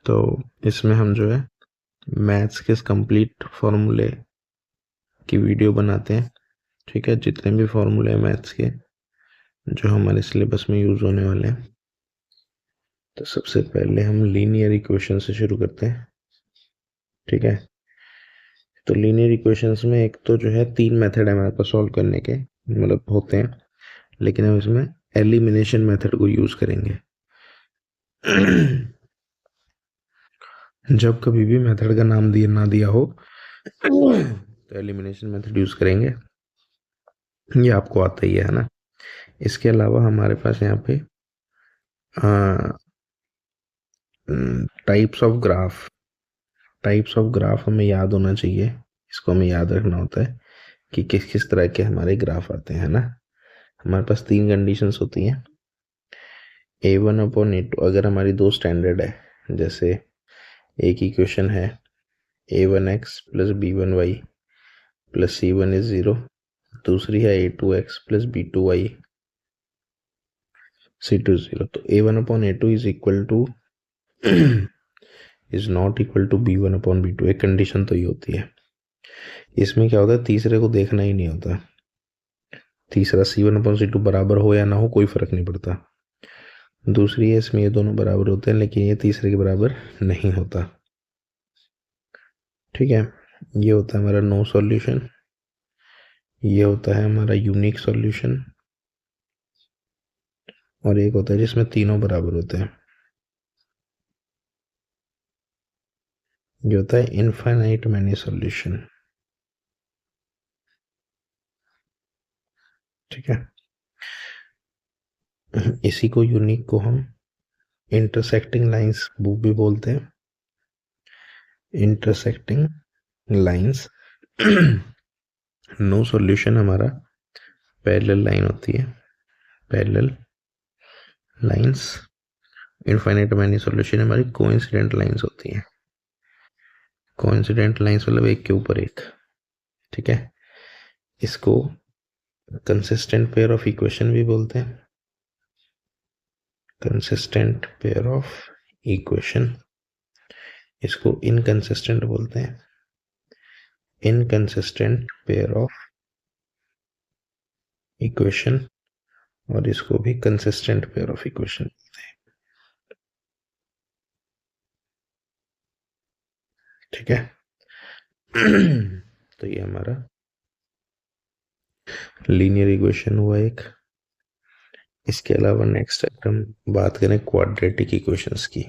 तो इसमें हम जो है मैथ्स के कंप्लीट फॉर्मूले की वीडियो बनाते हैं, ठीक है। जितने भी फॉर्मूले हैं मैथ्स के जो हमारे सिलेबस में यूज होने वाले हैं, तो सबसे पहले हम लीनियर इक्वेशन से शुरू करते हैं, ठीक है। तो लीनियर इक्वेशंस में एक तो जो है 3 मेथड है हमारे पास सॉल्व करने के, मतलब होते हैं, लेकिन हम इसमें एलिमिनेशन मेथड को यूज करेंगे। जब कभी भी मेथड का नाम ना दिया हो तो एलिमिनेशन मेथड यूज करेंगे, ये आपको आता ही है ना। इसके अलावा हमारे पास यहाँ पे टाइप्स ऑफ ग्राफ हमें याद होना चाहिए। इसको हमें याद रखना होता है कि किस किस तरह के हमारे ग्राफ आते हैं ना। हमारे पास 3 कंडीशंस होती हैं, A1/A2 अगर हमारी 2 स्टैंडर्ड है, जैसे एक इक्वेशन है A1x + B1y + C1 = 0, दूसरी है A2x + B2y C2 = 0। तो A1/A2 is not equal to B1/B2, एक कंडीशन तो ये होती है। इसमें क्या होता है, तीसरे को देखना ही नहीं होता, तीसरा C1/C2 बराबर हो या ना हो कोई फर्क नहीं पड़ता। दूसरी है, इसमें ये दोनों बराबर होते हैं लेकिन ये तीसरे के बराबर नहीं होता, ठीक है। ये होता है हमारा नो सॉल्यूशन, ये होता है हमारा यूनिक सॉल्यूशन, और एक होता है जिसमें तीनों बराबर होते हैं, ये होता है इनफाइनाइट मैनी सॉल्यूशन, ठीक है। इसी को यूनिक को हम इंटरसेक्टिंग लाइंस भी बोलते हैं, इंटरसेक्टिंग लाइंस। नो सॉल्यूशन हमारा पैरेलल लाइन होती है, parallel lines. Infinite many solution हमारी कोइंसिडेंट लाइंस होती हैं, कोइंसिडेंट लाइंस मतलब एक के ऊपर एक, ठीक है। इसको कंसिस्टेंट पेयर ऑफ इक्वेशन भी बोलते हैं, कंसिस्टेंट पेयर ऑफ इक्वेशन। इसको इनकंसिस्टेंट बोलते हैं, इनकंसिस्टेंट पेयर ऑफ इक्वेशन, और इसको भी कंसिस्टेंट पेयर ऑफ इक्वेशन बोलते हैं, ठीक है। तो ये हमारा लीनियर इक्वेशन हुआ एक। इसके अलावा नेक्स्ट हम बात करें क्वाड्रेटिक इक्वेशंस की।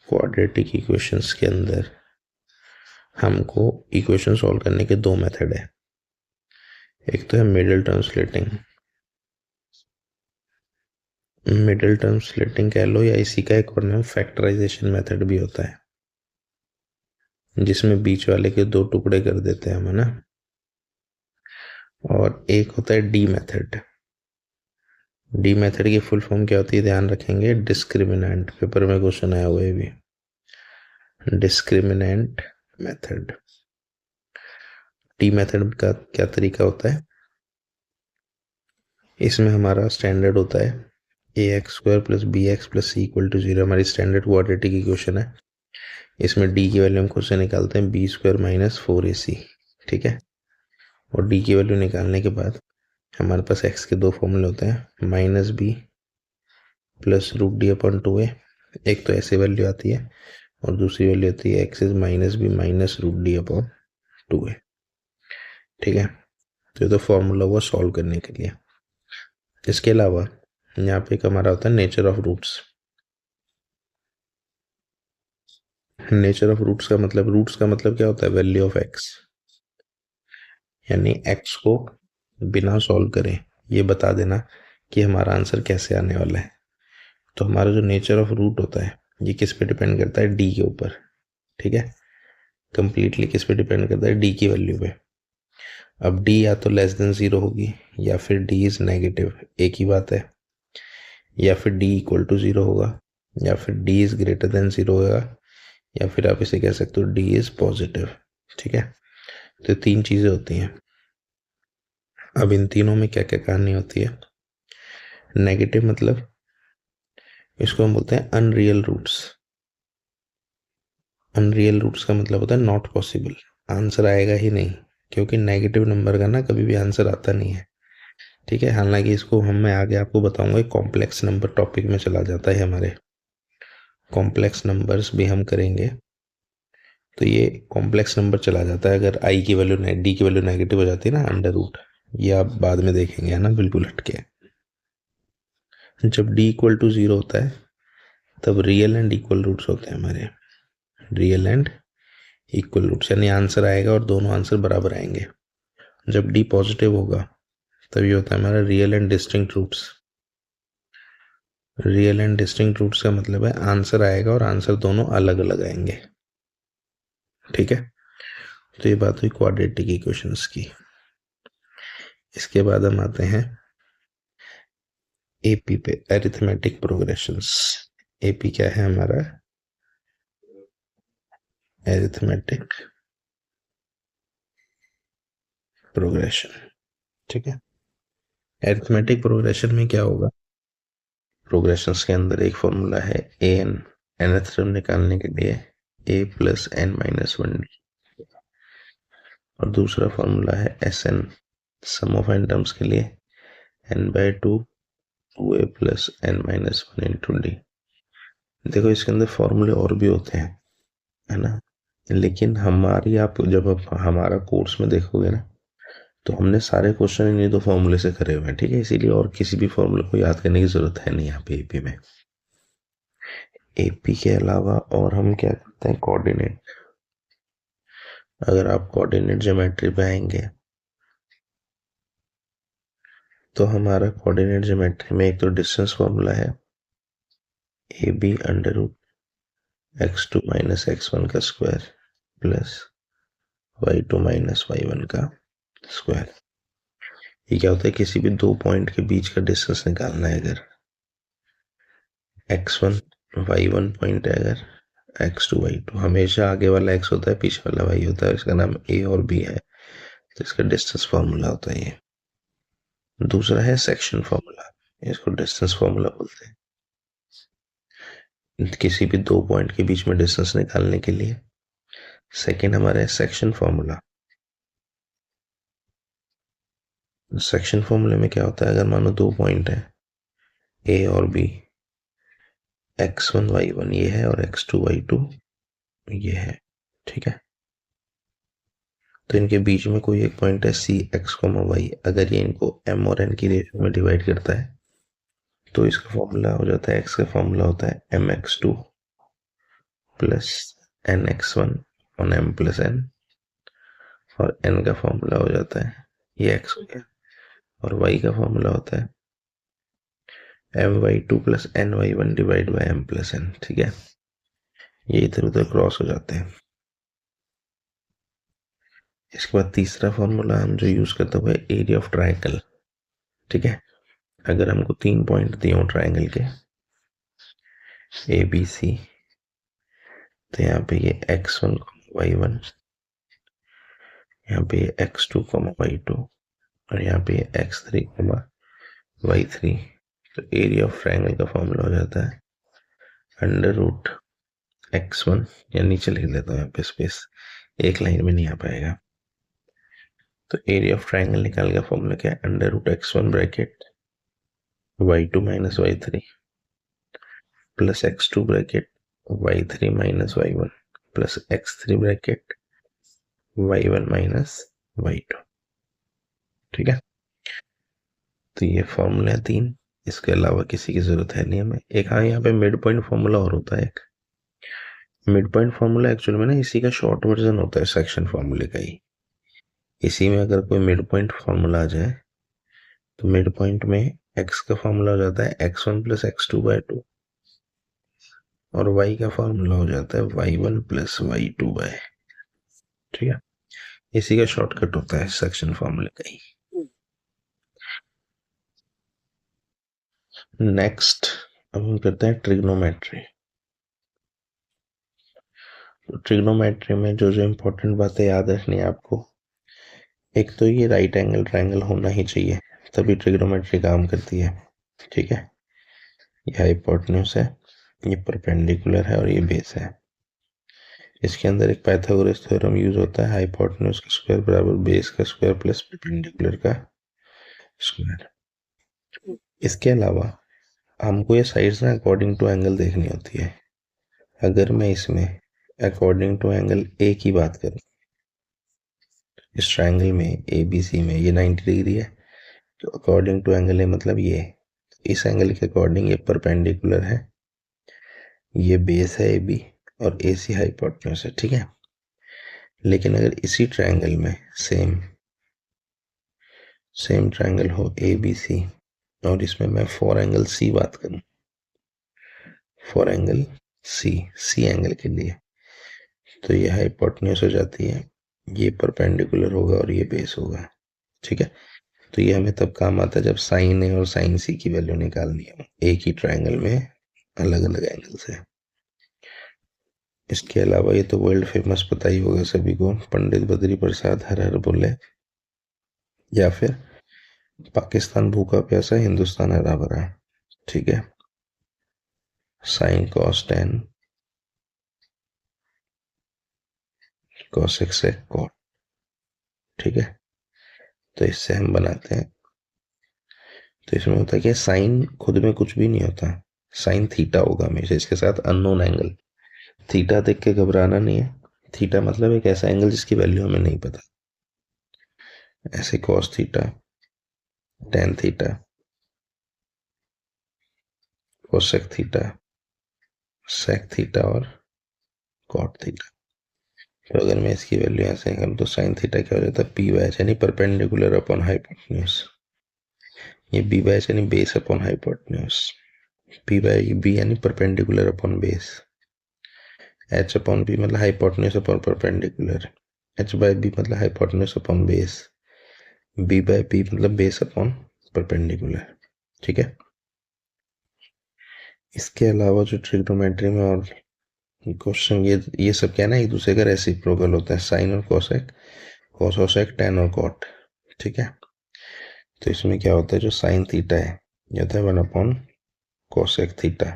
क्वाड्रेटिक इक्वेशंस के अंदर हमको इक्वेशन सॉल्व करने के 2 मेथड है। एक तो है middle term splitting, middle term splitting कह लो, या इसी का एक और नाम फैक्टराइजेशन मेथड भी होता है, जिसमें बीच वाले के 2 टुकड़े कर देते हैं हम, है ना। और एक होता है डी मेथड। डी मेथड की फुल फॉर्म क्या होती है, ध्यान रखेंगे, डिस्क्रिमिनेंट, पेपर में क्वेश्चन आया हुआ है भी, डिस्क्रिमिनेंट मेथड। डी मेथड का क्या तरीका होता है, इसमें हमारा स्टैंडर्ड होता है ax² + bx + c = 0, हमारी स्टैंडर्ड क्वाड्रेटिक इक्वेशन है। इसमें डी की वैल्यू हम खुद से निकालते हैं, b² - 4ac, ठीक है। और डी की वैल्यू निकालने के बाद हमारे पास x के 2 फॉर्मूले होते हैं, -b + √d/2a। एक तो ऐसे वैल्यू आती है और दूसरी वैल्यू होती है x is -b - √d/2a, ठीक है। तो ये तो फॉर्मूला हुआ सॉल्व करने के लिए। इसके अलावा यहाँ पे एक हमारा होता है nature of roots. Nature of roots का मतलब क्या होता है, वैल्यू ऑफ x, यानी x को बिना सॉल्व करें ये बता देना कि हमारा आंसर कैसे आने वाला है। तो हमारा जो नेचर ऑफ रूट होता है ये किस पे डिपेंड करता है, डी के ऊपर, ठीक है। कंप्लीटली किस पे डिपेंड करता है, डी की वैल्यू पे। अब डी या तो <0 होगी या फिर डी इज नेगेटिव, एक ही बात है, या फिर डी = 0 होगा, या फिर डी इज <0 होगा, या फिर आप इसे कह सकते हो डी इज पॉजिटिव, ठीक है। तो 3 चीजें होती हैं। अब इन तीनों में क्या क्या कहानी होती है, नेगेटिव मतलब इसको हम बोलते हैं अनरियल रूट्स। अनरियल रूट्स का मतलब होता है नॉट पॉसिबल, आंसर आएगा ही नहीं, क्योंकि नेगेटिव नंबर का ना कभी भी आंसर आता नहीं है। ठीक है, हालांकि इसको मैं आगे आपको बताऊंगा, कॉम्प्लेक्स नंबर टॉपिक में चला जाता है हमारे, कॉम्प्लेक्स नंबर्स भी हम करेंगे। तो ये कॉम्प्लेक्स नंबर चला जाता है अगर आई की वैल्यू डी की वैल्यू नेगेटिव हो जाती है ना, अंडर रूट, ये आप बाद में देखेंगे, है ना, बिल्कुल हटके। जब डी इक्वल टू 0 होता है तब रियल एंड इक्वल रूट्स होते हैं हमारे, रियल एंड इक्वल रूट्स, यानी आंसर आएगा और दोनों आंसर बराबर आएंगे। जब डी पॉजिटिव होगा तब ये होता है हमारा real and distinct roots. Real and distinct roots का मतलब है आंसर आएगा और आंसर दोनों अलग अलग आएंगे। ठीक है, तो ये बात हुई क्वाड्रेटिक इक्वेशंस की। इसके बाद हम आते हैं एपी पे, अरिथमेटिक प्रोग्रेशंस। एपी क्या है हमारा, अरिथमेटिक प्रोग्रेशन। ठीक है, अरिथमेटिक प्रोग्रेशन में क्या होगा, प्रोग्रेशंस के अंदर एक फॉर्मूला है ए एन, nth टर्म निकालने के लिए a plus n minus 1d, और दूसरा फॉर्मूला है s n, sum of n terms के लिए n/2 2a plus n minus 1 into d. देखो इसके अंदर फॉर्मूले और भी होते हैं, है ना, लेकिन हमारी आप जब आप हमारा कोर्स में देखोगे ना, तो हमने सारे क्वेश्चन इन्हीं दो फॉर्मूले से करे हुए हैं। ठीक है, इसीलिए और किसी भी फॉर्मूले को याद करने की जरूरत है नहीं यहाँ पे एपी में। एपी के अलावा और हम क्या करते हैं, कोऑर्डिनेट। अगर आप कोऑर्डिनेट ज्योमेट्री पे आएंगे तो हमारा कोऑर्डिनेट ज्योमेट्री में एक तो डिस्टेंस फॉर्मूला है A B under root x2 minus x1 का square plus y2 minus y1 का स्क्वायर। ये क्या होता है, किसी भी दो पॉइंट के बीच का डिस्टेंस निकालना है। अगर x1 y1 पॉइंट है, अगर x2 y2, हमेशा आगे वाला x होता है पीछे वाला y होता है, इसका नाम a और b है, तो इसका डिस्टेंस फॉर्मूला होता है ये। दूसरा है सेक्शन फॉर्मूला, इसको डिस्टेंस फॉर्मूला बोलते हैं, किसी भी दो पॉइंट के बीच में डिस्टेंस निकालने के लिए। सेकेंड हमारा है सेक्शन फॉर्मूला। सेक्शन फॉर्मूले में क्या होता है, अगर मानो दो पॉइंट है ए और बी, x1 y1 ये है और x2 y2 ये है। ठीक है, तो इनके बीच में कोई एक पॉइंट है सी एक्स y, अगर ये इनको m और n की रेशियो में डिवाइड करता है तो इसका फॉर्मूला हो जाता है, x का फॉर्मूला होता है mx2 प्लस nx1 और m प्लस n, और n का फॉर्मूला हो जाता है, ये x हो गया, और y का फॉर्मूला होता है my2 plus ny1 divide by m plus n। ठीक है, ये इधर उधर क्रॉस हो जाते हैं। इसके बाद तीसरा फॉर्मूला हम जो यूज करते हुए एरिया ऑफ ट्रायंगल। ठीक है, अगर हमको 3 पॉइंट दिए हो ट्रायंगल के ए बी सी, तो यहाँ पे ये x1 y1, यहाँ पे ये x2 y2, और यहाँ पे ये x3 y3। तो एरिया ऑफ ट्रायंगल का फॉर्मूला हो जाता है अंडर रूट x1, या नीचे लिख देता हूँ यहाँ पे स्पेस, एक लाइन में नहीं आ पाएगा। तो एरिया ऑफ ट्रायंगल निकाल का फॉर्मूला क्या है, under root x1 bracket y2 minus y3 plus x2 bracket y3 minus y1 plus x3 bracket y1 minus y2। ठीक है, तो ये फॉर्मूला 3, इसके अलावा किसी की जरूरत है नहीं हमें। एक हाँ, यहाँ पे मिड पॉइंट फॉर्मूला और होता है। एक मिड पॉइंट फॉर्मूला एक्चुअल में ना इसी का शॉर्ट वर्जन होता है सेक्शन फॉर्मूले का ही। इसी में अगर कोई मिड पॉइंट फॉर्मूला आ जाए तो मिड पॉइंट में x का फॉर्मूला हो जाता है x1 प्लस x2/2, और y का फॉर्मूला हो जाता है y1 प्लस y2/। ठीक है, इसी का शॉर्टकट होता है सेक्शन फॉर्मूले का ही। नेक्स्ट हम करते हैं ट्रिग्नोमेट्री। तो ट्रिग्नोमेट्री में जो जो इम्पोर्टेंट बातें याद रखनी है आपको, एक तो ये राइट एंगल ट्रायंगल होना ही चाहिए, तभी ट्रिग्नोमेट्री काम करती है। ठीक है, ये हाइपोटेन्यूज है, ये परपेंडिकुलर है और ये बेस है। इसके अंदर एक पाइथागोरस थ्योरम यूज होता है, हाइपोटेन्यूज का स्क्वायर बराबर बेस का स्क्वायर प्लस परपेंडिकुलर का स्क्वायर। इसके अलावा हमको ये साइड्स ना अकॉर्डिंग टू एंगल देखनी होती है। अगर मैं इसमें अकॉर्डिंग टू एंगल ए की बात करूं, इस ट्रायंगल में ए बी सी में ये 90 डिग्री है, तो अकॉर्डिंग टू एंगल ए मतलब ये, इस एंगल के अकॉर्डिंग ये परपेंडिकुलर है, ये बेस है ए बी और ए सी हाइपोटेन्यूज है। ठीक है, लेकिन अगर इसी ट्रायंगल में सेम ट्रायंगल हो ए बी सी और इसमें मैं फॉर एंगल सी बात करूं, फॉर एंगल सी एंगल के लिए, तो ये हाइपोटेन्यूज हो जाती है, ये परपेंडिकुलर होगा और ये बेस होगा। ठीक है, तो ये हमें तब काम आता है जब साइन ए और साइन सी की वैल्यू निकालनी हो एक ही ट्रायंगल में अलग अलग एंगल से। इसके अलावा ये तो वर्ल्ड फेमस पता ही होगा सभी को, पंडित बद्री प्रसाद हर हर बोले, या फिर पाकिस्तान भूखा प्यासा हिंदुस्तान हरा भरा। ठीक है, sine cos tan cosec sec cot. ठीक है, तो इससे हम बनाते हैं, तो इसमें होता है कि साइन खुद में कुछ भी नहीं होता, साइन थीटा होगा हमेशा, इसके साथ अननोन एंगल। थीटा देख के घबराना नहीं है, थीटा मतलब एक ऐसा एंगल जिसकी वैल्यू हमें नहीं पता, ऐसे cos theta, tan theta, cosec theta, sec theta और कॉट थीटा। तो अगर मैं इसकी वैल्यू ऐसे करूँ तो साइन थीटा क्या हो जाता है, पी बाय एच यानी परपेंडिकुलर अपॉन हाइपोटेन्यूज, ये बी बाय एच यानी base upon hypotenuse, P by B यानी perpendicular upon base, H upon B मतलब hypotenuse upon perpendicular, H by B मतलब hypotenuse upon base, B by B मतलब base upon perpendicular. ठीक है, इसके अलावा जो ट्रिग्नोमेट्री में और क्वेश्चन ये सब क्या है ना, एक दूसरे का रेसिप्रोकल होता है, साइन और कोसेक, कॉस और सेक, टेन और कॉट। ठीक है, तो इसमें क्या होता है, जो साइन थीटा है ये होता है 1 अपॉन कोसेक थीटा,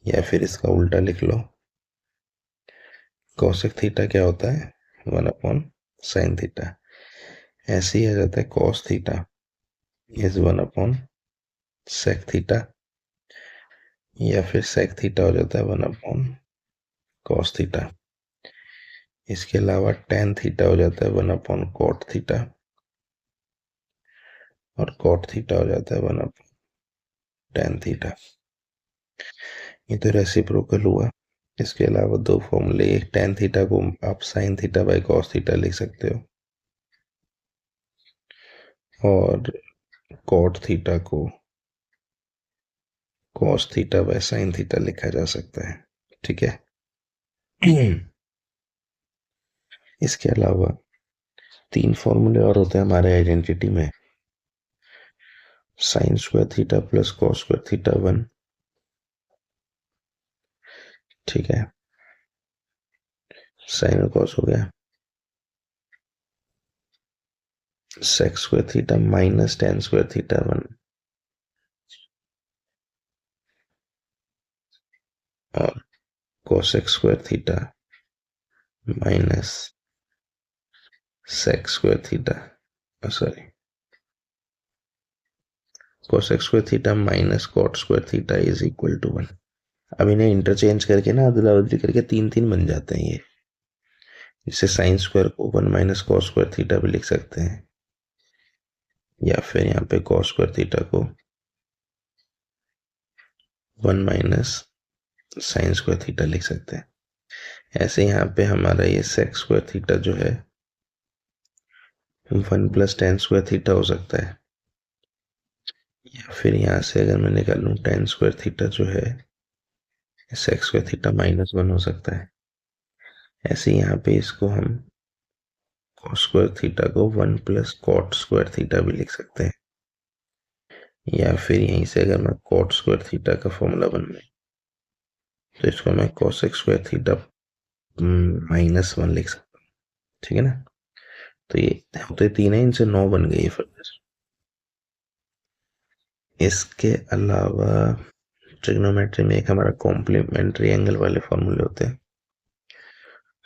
या फिर इसका उल्टा लिख लो, कोसेक थीटा क्या होता है 1 अपॉन साइन थीटा। ऐसे ही आ जाता है cos theta is 1 upon sec theta, या फिर सेक थीटा हो जाता है 1 अपॉन कॉस थीटा। इसके अलावा टेन थीटा हो जाता है 1 अपॉन कॉट थीटा, और कॉट थीटा हो जाता है 1 अपॉन टेन थीटा। ये तो रेसिप्रोकल हुआ। इसके अलावा दो फॉर्मूले, एक टेन थीटा को आप sine theta by cos theta लिख सकते हो, और कॉट थीटा को cos theta by sine theta लिखा जा सकता है। ठीक है, इसके अलावा तीन फॉर्मूले और होते हैं हमारे आइडेंटिटी में, sine square theta plus cos square theta 1। ठीक है, साइन और कॉस हो गया, sec square theta minus tan square theta 1, और cosec square theta minus sec square theta, sorry cosec square theta minus cot square theta is equal to 1। अब इन्हें interchange करके ना अदला बदली करके तीन तीन बन जाते हैं ये, जिससे साइन स्क्वायर को 1 माइनस कॉस स्क्वायर थीटा भी लिख सकते हैं, या फिर यहाँ पे कॉस स्क्वायर थीटा को 1 माइनस साइन स्क्वायर थीटा लिख सकते हैं। ऐसे यहाँ पे हमारा ये सेक स्क्वायर थीटा जो है 1 प्लस टेन स्क्वायर थीटा हो सकता है, या फिर यहाँ से अगर मैं निकालूं टेन स्क्वायर थीटा जो है सेक स्क्वायर थीटा माइनस 1 हो सकता है। ऐसे यहाँ पे इसको हम कॉस स्क्वायर थीटा को 1 प्लस कॉट स्क्वायर थीटा भी लिख सकते हैं, या फिर यहीं से अगर मैं कॉट स्क्वायर थीटा का फॉर्मूला बनवाऊं तो इसको मैं कॉसेक स्क्वायर थीटा माइनस 1 लिख सकता हूँ। ठीक है ना, तो ये होते तीन है, इनसे 9 बन गई फर्दर। इसके अलावा ट्रिग्नोमेट्री में एक हमारा कॉम्प्लीमेंट्री एंगल वाले फॉर्मूले होते हैं।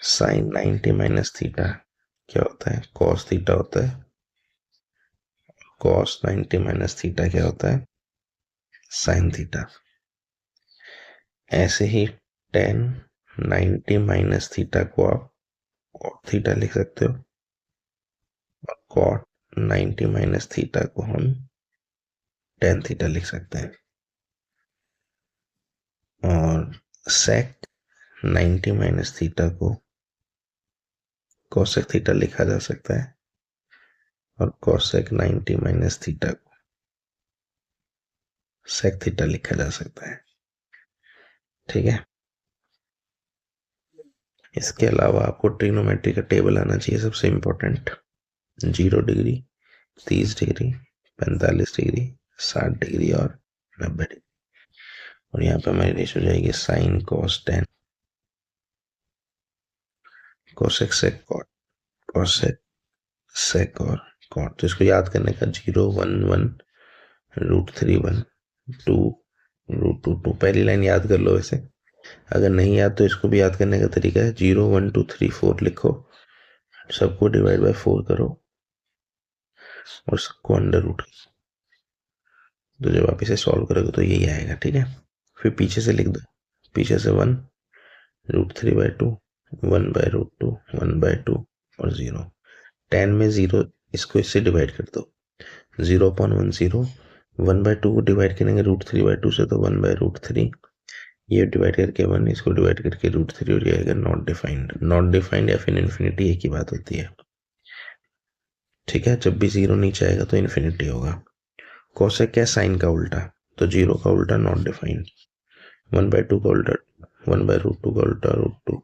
साइन 90 माइनस थीटा क्या होता है? कॉस थीटा होता है। कॉस 90 माइनस थीटा क्या होता है? Sine theta. ऐसे ही टेन 90 माइनस थीटा को आप कॉट थीटा लिख सकते हो, और कॉट 90 माइनस थीटा को हम टेन थीटा लिख सकते हैं। और सेक 90 माइनस थीटा को कोसेक थीटा लिखा जा सकता है, और कोसेक 90 माइनस थीटा को सेक थीटा लिखा जा सकता है। ठीक है। इसके अलावा आपको ट्रिग्नोमेट्री का टेबल आना चाहिए, सबसे important. 0 degree, 30 degree, 45 degree, 60 degree और 90 डिग्री। और यहाँ पे हमारी रेश हो जाएगी sine cos tan, cosec sec cot, cosec sec और कॉट। तो इसको याद करने का 0 1 1 √3 1 2 √2 2 पहली लाइन याद कर लो। वैसे अगर नहीं याद तो इसको भी याद करने का तरीका है 0 1 2 3 4 लिखो, सबको डिवाइड बाय 4 करो और सबको अंडर रूट। तो जब आप इसे सॉल्व करोगे तो यही आएगा। ठीक है। फिर पीछे से लिख दो, पीछे से 1 √3/2 1/√2 1/2 और 0। 10 में 0, इसको इससे डिवाइड कर दो, 0/1 0। 1/2 को डिवाइड करेंगे √3/2 से, तो 1/√3। ये डिवाइड करके 1, इसको डिवाइड करके √3 हो जाएगा नॉट डिफाइंड। नॉट डिफाइंड या फिर इन्फिनिटी एक ही बात होती है। ठीक है। जब भी 0 नीचे आएगा तो इन्फिनिटी होगा। कोसेक क्या है? साइन का उल्टा, तो 0 का उल्टा नॉट डिफाइंड, 1/2 का उल्टा 1/√2 का उल्टा √2,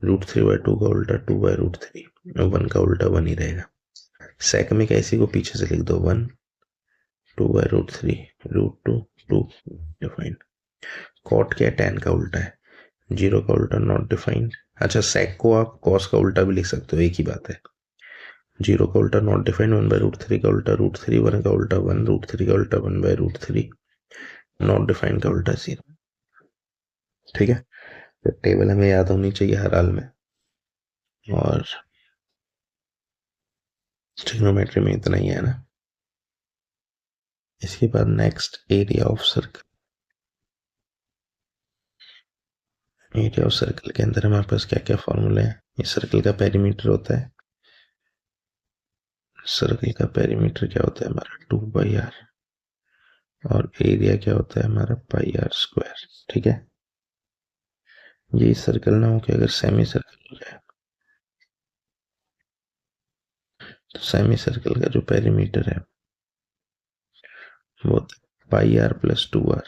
√3/2 का उल्टा 2/√3, 1 का उल्टा 1 ही रहेगा। सेक में क्या? इसी को पीछे से लिख दो, 1 2/√3 √2 2 डिफाइंड। कॉट क्या है? टेन का उल्टा है, 0 का उल्टा नॉट डिफाइंड। अच्छा, सेक को आप कॉस का उल्टा भी लिख सकते हो, एक ही बात है। 0 का उल्टा नॉट डिफाइंड, 1/√3 का उल्टा √3, 1 का उल्टा 1, √3 का उल्टा 1/√3, नॉट डिफाइंड का उल्टा 0। ठीक है। तो टेबल हमें याद होनी चाहिए हर हाल में। और ट्रिग्नोमेट्री में इतना ही है ना। इसके बाद next area of circle. Area of circle के अंदर हमारे पास क्या क्या फॉर्मूले हैं? ये सर्कल का पेरीमीटर होता है। सर्कल का पेरीमीटर क्या होता है हमारा? 2πr। और एरिया क्या होता है हमारा? πr²। ठीक है। ये सर्कल ना हो कि अगर सेमी सर्कल हो जाए, तो सेमी सर्कल का जो पेरीमीटर है वो πr + 2r,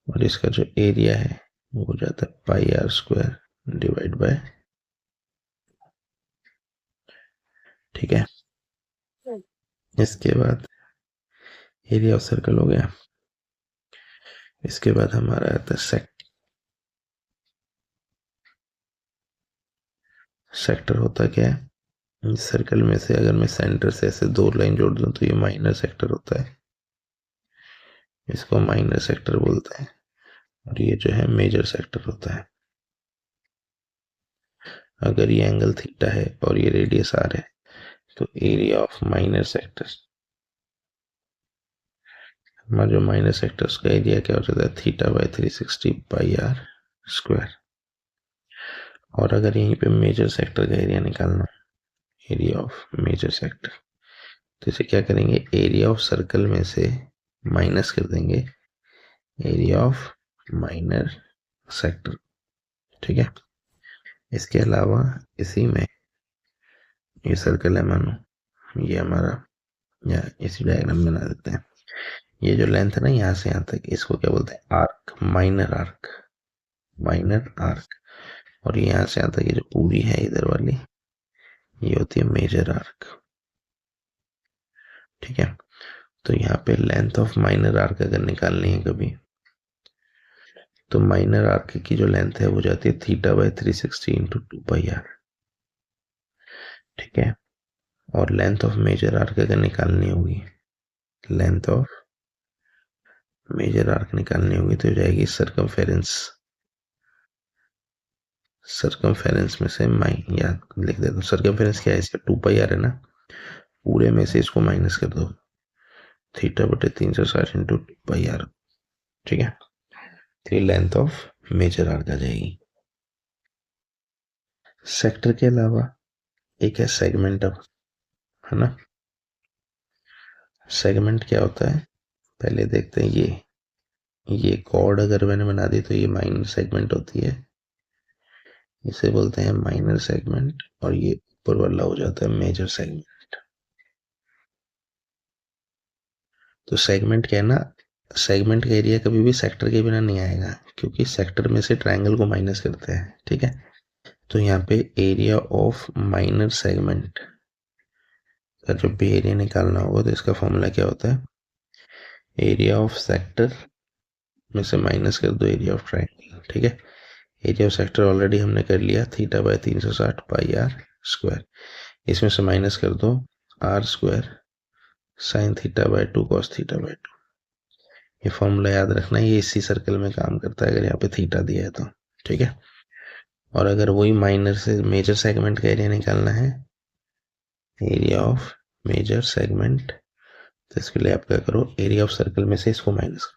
और इसका जो एरिया है वो हो जाता है πr² डिवाइड बाय। ठीक है। इसके बाद एरिया ऑफ सर्कल हो गया। इसके बाद हमारा आता है सेक्टर। होता क्या है? इस सर्कल में से अगर मैं सेंटर से ऐसे दो लाइन जोड़ दूं तो ये माइनर सेक्टर होता है, इसको माइनर सेक्टर बोलते हैं। और ये जो है मेजर सेक्टर होता है। अगर ये एंगल थीटा है और ये रेडियस r है, तो एरिया ऑफ माइनर सेक्टर, हमारा जो माइनर सेक्टर उसका एरिया क्या हो जाता है? θ/360 πr²। और अगर यहीं पे मेजर सेक्टर का एरिया निकालना, एरिया ऑफ मेजर सेक्टर, तो इसे क्या करेंगे? एरिया ऑफ सर्कल में से माइनस कर देंगे एरिया ऑफ माइनर सेक्टर। ठीक है। इसके अलावा इसी में ये सर्कल है, मानो ये हमारा, या इसी डायग्राम बना देते हैं। ये जो लेंथ है ना यहाँ से यहाँ तक, इसको क्या बोलते हैं? Arc, minor arc, minor arc. और ये यहाँ से यहाँ तक ये जो पूरी है इधर वाली, ये होती है मेजर आर्क। ठीक है। तो यहाँ पे लेंथ ऑफ माइनर आर्क अगर निकालनी है कभी, तो माइनर आर्क की जो लेंथ है वो जाती है θ/360 × 2πr। ठीक है। और लेंथ ऑफ मेजर आर्क अगर निकालनी होगी, लेंथ ऑफ मेजर आर्क निकालनी होगी तो हो जाएगी सरकमफेरेंस में से या लिख देता हूँ, सरकमफेरेंस क्या है इसका 2 पाई आर है ना, पूरे में से इसको माइनस कर दो, थीटा बटे 360 इंटू पाई आर, ठीक है। तो ये लेंथ ऑफ मेजर आर्क आ जाएगी। सेक्टर के अलावा एक है सेगमेंट, अब है ना। सेगमेंट क्या होता है पहले देखते हैं। ये कॉर्ड अगर मैंने बना दी तो ये माइनर सेगमेंट होती है, इसे बोलते हैं माइनर सेगमेंट, और ये ऊपर वाला हो जाता है मेजर सेगमेंट। तो सेगमेंट क्या है ना, सेगमेंट का एरिया कभी भी सेक्टर के बिना नहीं आएगा, क्योंकि सेक्टर में से ट्रायंगल को माइनस करते हैं, ठीक है। तो यहाँ पे एरिया ऑफ माइनर सेगमेंट का जब भी एरिया निकालना होगा तो इसका फॉर्मूला क्या होता है, एरिया ऑफ सेक्टर में से माइनस कर दो एरिया ऑफ ट्रायंगल, ठीक है। एरिया ऑफ सेक्टर ऑलरेडी हमने कर लिया, theta by 360 pi r square, इसमें से माइनस कर दो r square sine theta by 2 cos theta by 2। ये फॉर्मूला याद रखना, ये इसी सर्कल में काम करता है अगर यहाँ पे थीटा दिया है तो, ठीक है। और अगर वही माइनर से मेजर सेगमेंट का एरिया निकालना है, एरिया ऑफ मेजर सेगमेंट, तो इसके लिए आप क्या करो, एरिया ऑफ सर्कल में से इसको माइनस करो,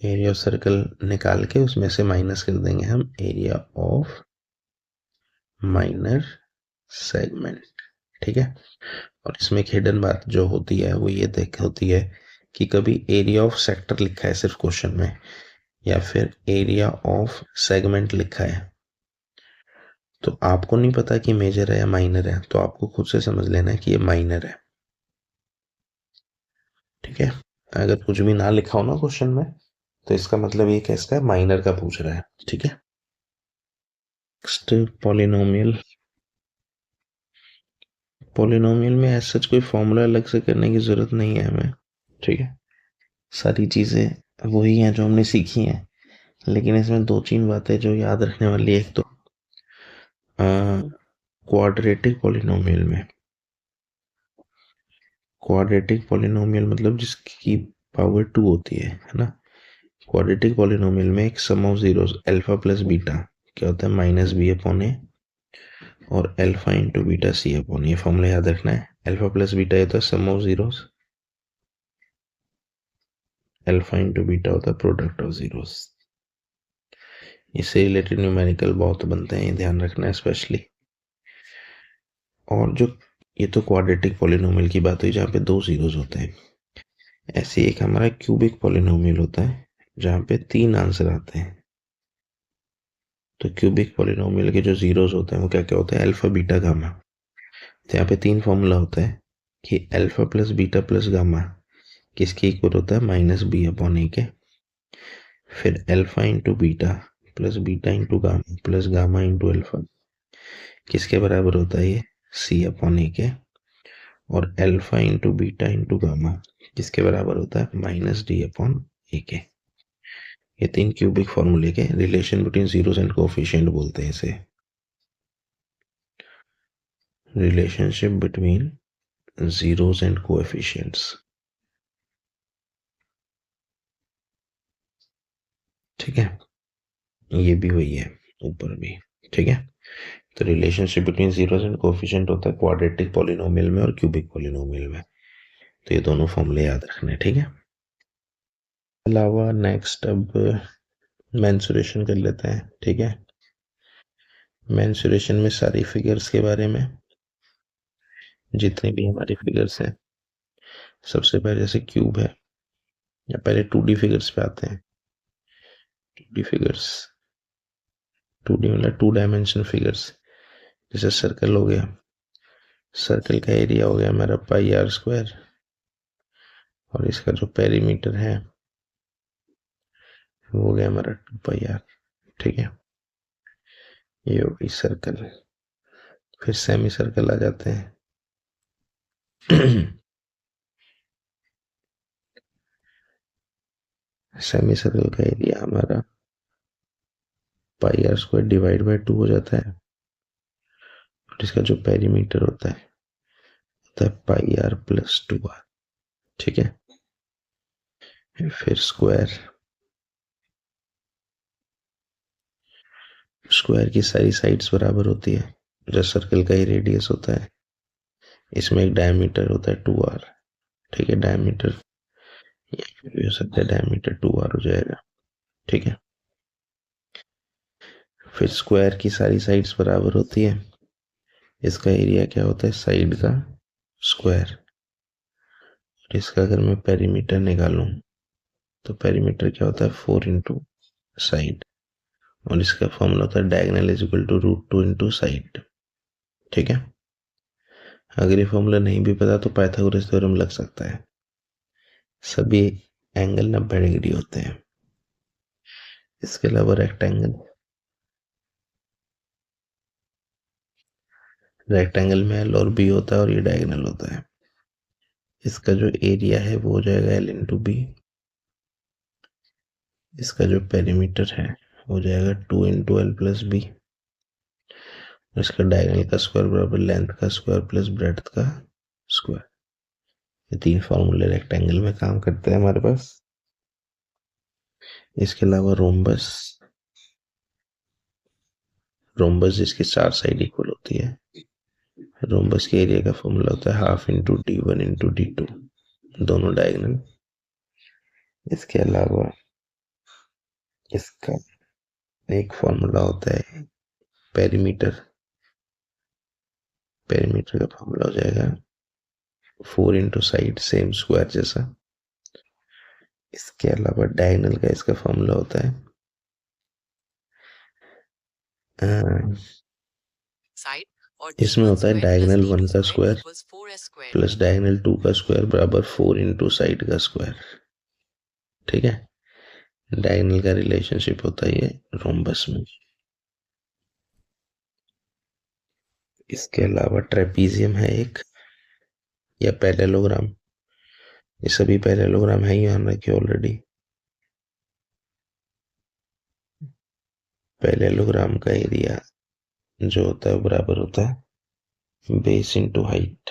एरिया ऑफ सर्कल निकाल के उसमें से माइनस कर देंगे हम एरिया ऑफ माइनर सेगमेंट, ठीक है। और इसमें एक हिडन बात जो होती है वो ये देख होती है कि कभी एरिया ऑफ सेक्टर लिखा है सिर्फ क्वेश्चन में, या फिर एरिया ऑफ सेगमेंट लिखा है, तो आपको नहीं पता कि मेजर है या माइनर है, तो आपको खुद से समझ लेना है कि ये माइनर है, ठीक है। अगर कुछ भी ना लिखा हो ना क्वेश्चन में, तो इसका मतलब ये कि इसका माइनर का पूछ रहा है, ठीक है। Next polynomial. पॉलिनोमियल में ऐसा सच कोई फॉर्मूला अलग से करने की जरूरत नहीं है हमें, ठीक है। सारी चीजें वही हैं जो हमने सीखी हैं, लेकिन इसमें 2-3 बातें जो याद रखने वाली है। एक तो क्वाड्रेटिक पॉलिनोमियल में, क्वाड्रेटिक पॉलिनोमियल मतलब जिसकी पावर 2 होती है ना। क्वाड्रेटिक पॉलिनोमियल में एक sum of zeros alpha plus beta क्या होता है, माइनस बी अपॉन ए, और alpha into beta C upon, ये फॉर्मूला याद रखना है। अल्फा प्लस बीटा ये होता है sum of zeros, alpha into beta होता है प्रोडक्ट ऑफ जीरोस। इससे रिलेटेड न्यूमेरिकल बहुत बनते हैं, ये ध्यान रखना है स्पेशली। और जो ये तो क्वाड्रेटिक पॉलिनोमियल की बात हुई जहाँ पे 2 जीरोस होते हैं। ऐसे एक हमारा क्यूबिक पॉलिनोमियल होता है जहाँ पे 3 आंसर आते हैं। तो क्यूबिक पॉलिनोमियल के जो जीरोस होते हैं वो क्या क्या होते हैं, अल्फा बीटा गामा। तो यहाँ पे 3 फॉर्मूला होता है कि alpha plus beta plus gamma किसके इक्वल होता है, माइनस बी अपॉन ए के। फिर alpha into beta plus beta into gamma plus gamma into alpha किसके बराबर होता है, ये सी अपॉन ए के। और alpha into beta into gamma किसके बराबर होता है, माइनस डी अपॉन ए के। ये 3 क्यूबिक फॉर्मूले के relation between zeros and coefficient बोलते हैं इसे, relationship between zeros and coefficients, ठीक है। ये भी वही है ऊपर भी, ठीक है। तो relationship between zeros and coefficient होता है क्वाड्रेटिक पॉलिनोमियल में और क्यूबिक पॉलिनोमियल में। तो ये दोनों फॉर्मूले याद रखने, ठीक है। अलावा नेक्स्ट अब मेंसुरेशन कर लेते हैं, ठीक है। मेंसुरेशन में सारी फिगर्स के बारे में, जितने भी हमारी फिगर्स हैं, सबसे पहले जैसे क्यूब है, या पहले 2D फिगर्स पे आते हैं। 2D फिगर्स, 2D मतलब 2 डायमेंशन फिगर्स। जैसे सर्कल हो गया, सर्कल का एरिया हो गया हमारा पाई आर स्क्वायर, और इसका जो पेरीमीटर है वो हो गया हमारा 2 पाई आर, ठीक है। ये हो गई सर्कल। फिर सेमी सर्कल आ जाते हैं। सेमी सर्कल का एरिया हमारा पाई आर स्क्वायर डिवाइड बाय 2 हो जाता है, और इसका जो पेरीमीटर होता है पाई आर प्लस 2 आर, ठीक है। फिर स्क्वायर की सारी साइड्स बराबर होती है, जो सर्कल का ही रेडियस होता है। इसमें एक डायमीटर होता है 2r, ठीक है। डायमीटर ये भी हो सकता है, डायमीटर 2r हो जाएगा, ठीक है। फिर स्क्वायर की सारी साइड्स बराबर होती है, इसका एरिया क्या होता है, साइड का स्क्वायर। और इसका अगर मैं पेरीमीटर निकालूं तो पेरीमीटर क्या होता है, 4 इंटू साइड। और इसका फॉर्मूला होता है diagonal is equal to √2 into side, ठीक है। अगर ये फॉर्मूला नहीं भी पता तो पाइथागोरस थ्योरम लग सकता है। सभी एंगल 90 डिग्री होते हैं। इसके अलावा रेक्टेंगल में एल और बी होता है और ये डायगोनल होता है। इसका जो एरिया है वो हो जाएगा एल इंटू बी। इसका जो पेरीमीटर है हो जाएगा 2 इंटू एल प्लस बी। इसका डायगोनल का स्क्वायर बराबर लेंथ का स्क्वायर प्लस ब्रेड्थ का स्क्वायर। ये 3 फॉर्मूले रेक्टेंगल में काम करते हैं हमारे पास। इसके अलावा रोम्बस जिसकी 4 साइड इक्वल होती है, रोम्बस के एरिया का फॉर्मूला होता है half into d1 into d2, दोनों डायगोनल। इसके अलावा इसका एक फॉर्मूला होता है पेरीमीटर का फॉर्मूला हो जाएगा 4 इंटू साइड, सेम स्क्वायर जैसा। इसके अलावा डायगोनल का इसका फॉर्मूला होता है इसमें होता है डायगोनल 1 का स्क्वायर प्लस डायगोनल 2 का स्क्वायर बराबर 4 इंटू साइड का स्क्वायर, ठीक है। डायगोनल का रिलेशनशिप होता है ये रोम्बस में। इसके अलावा ट्रेपीजियम है एक, या पैरेललोग्राम। ये सभी पैरेललोग्राम है ही ध्यान रखिए ऑलरेडी। पैरेललोग्राम का एरिया जो होता है बराबर होता है बेस इंटू हाइट,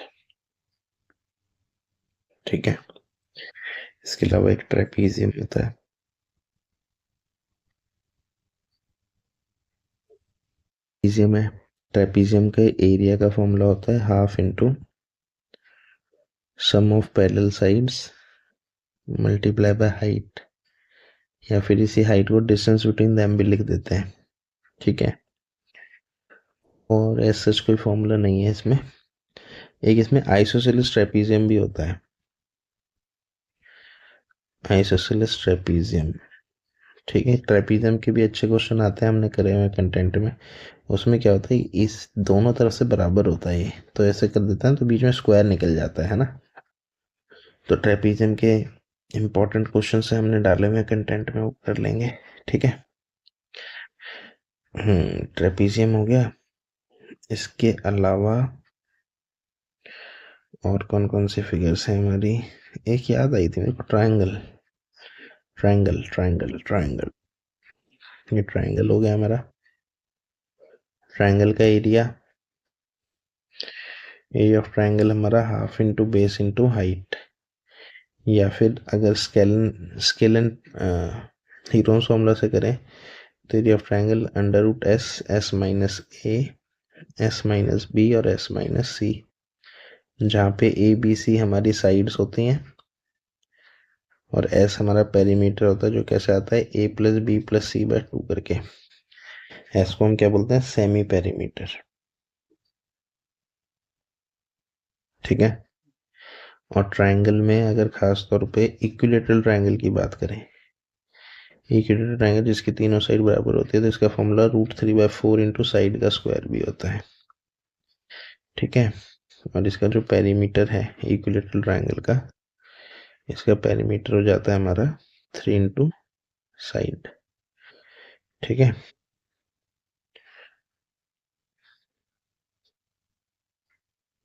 ठीक है। इसके अलावा एक ट्रेपीजियम होता है। ट्रेपीजियम के एरिया का फॉर्मूला होता है half into sum of parallel sides multiply by height, या फिर इसी हाइट को डिस्टेंस बिटवीन देम भी लिख देते हैं, ठीक है। और ऐसा कोई फॉर्मूला नहीं है इसमें। एक इसमें आइसोसेलेस ट्रेपीजियम भी होता है, आइसोसेलेस ट्रेपीजियम, ठीक है। ट्रेपीजियम के भी अच्छे क्वेश्चन आते हैं, हमने करे हुए कंटेंट में। उसमें क्या होता है, इस दोनों तरफ से बराबर होता है ये, तो ऐसे कर देता है तो बीच में स्क्वायर निकल जाता है ना। तो ट्रेपीजियम के इम्पोर्टेंट क्वेश्चन से हमने डाले हुए कंटेंट में, वो कर लेंगे, ठीक है। ट्रेपीजियम हो गया। इसके अलावा और कौन कौन सी फिगर्स हैं हमारी, एक याद आई थी मेरे को, ट्रायंगल। ये ट्रायंगल हो गया हमारा। ट्रायंगल का एरिया ऑफ ट्रायंगल हमारा half into base into height, या फिर अगर स्केलन हीरोन्स फॉर्मूला से करें तो area of triangle √s minus a, s minus B और s माइनस सी, जहाँ पे ए बी सी हमारी साइड्स होती हैं और s हमारा पेरीमीटर होता है, जो कैसे आता है a plus b plus c by 2 करके। s को हम क्या बोलते हैं, सेमी पेरीमीटर, ठीक है। और ट्रायंगल में अगर खास तौर पे इक्विलेटरल ट्रायंगल की बात करें, इक्विलेटरल ट्रायंगल जिसकी तीनों साइड बराबर होती है, तो इसका फॉर्मूला √3/4 इंटू साइड का स्क्वायर भी होता है, ठीक है। और इसका जो पेरीमीटर है इक्विलेटरल ट्रायंगल का, इसका पेरीमीटर हो जाता है हमारा 3 इंटू साइड, ठीक है।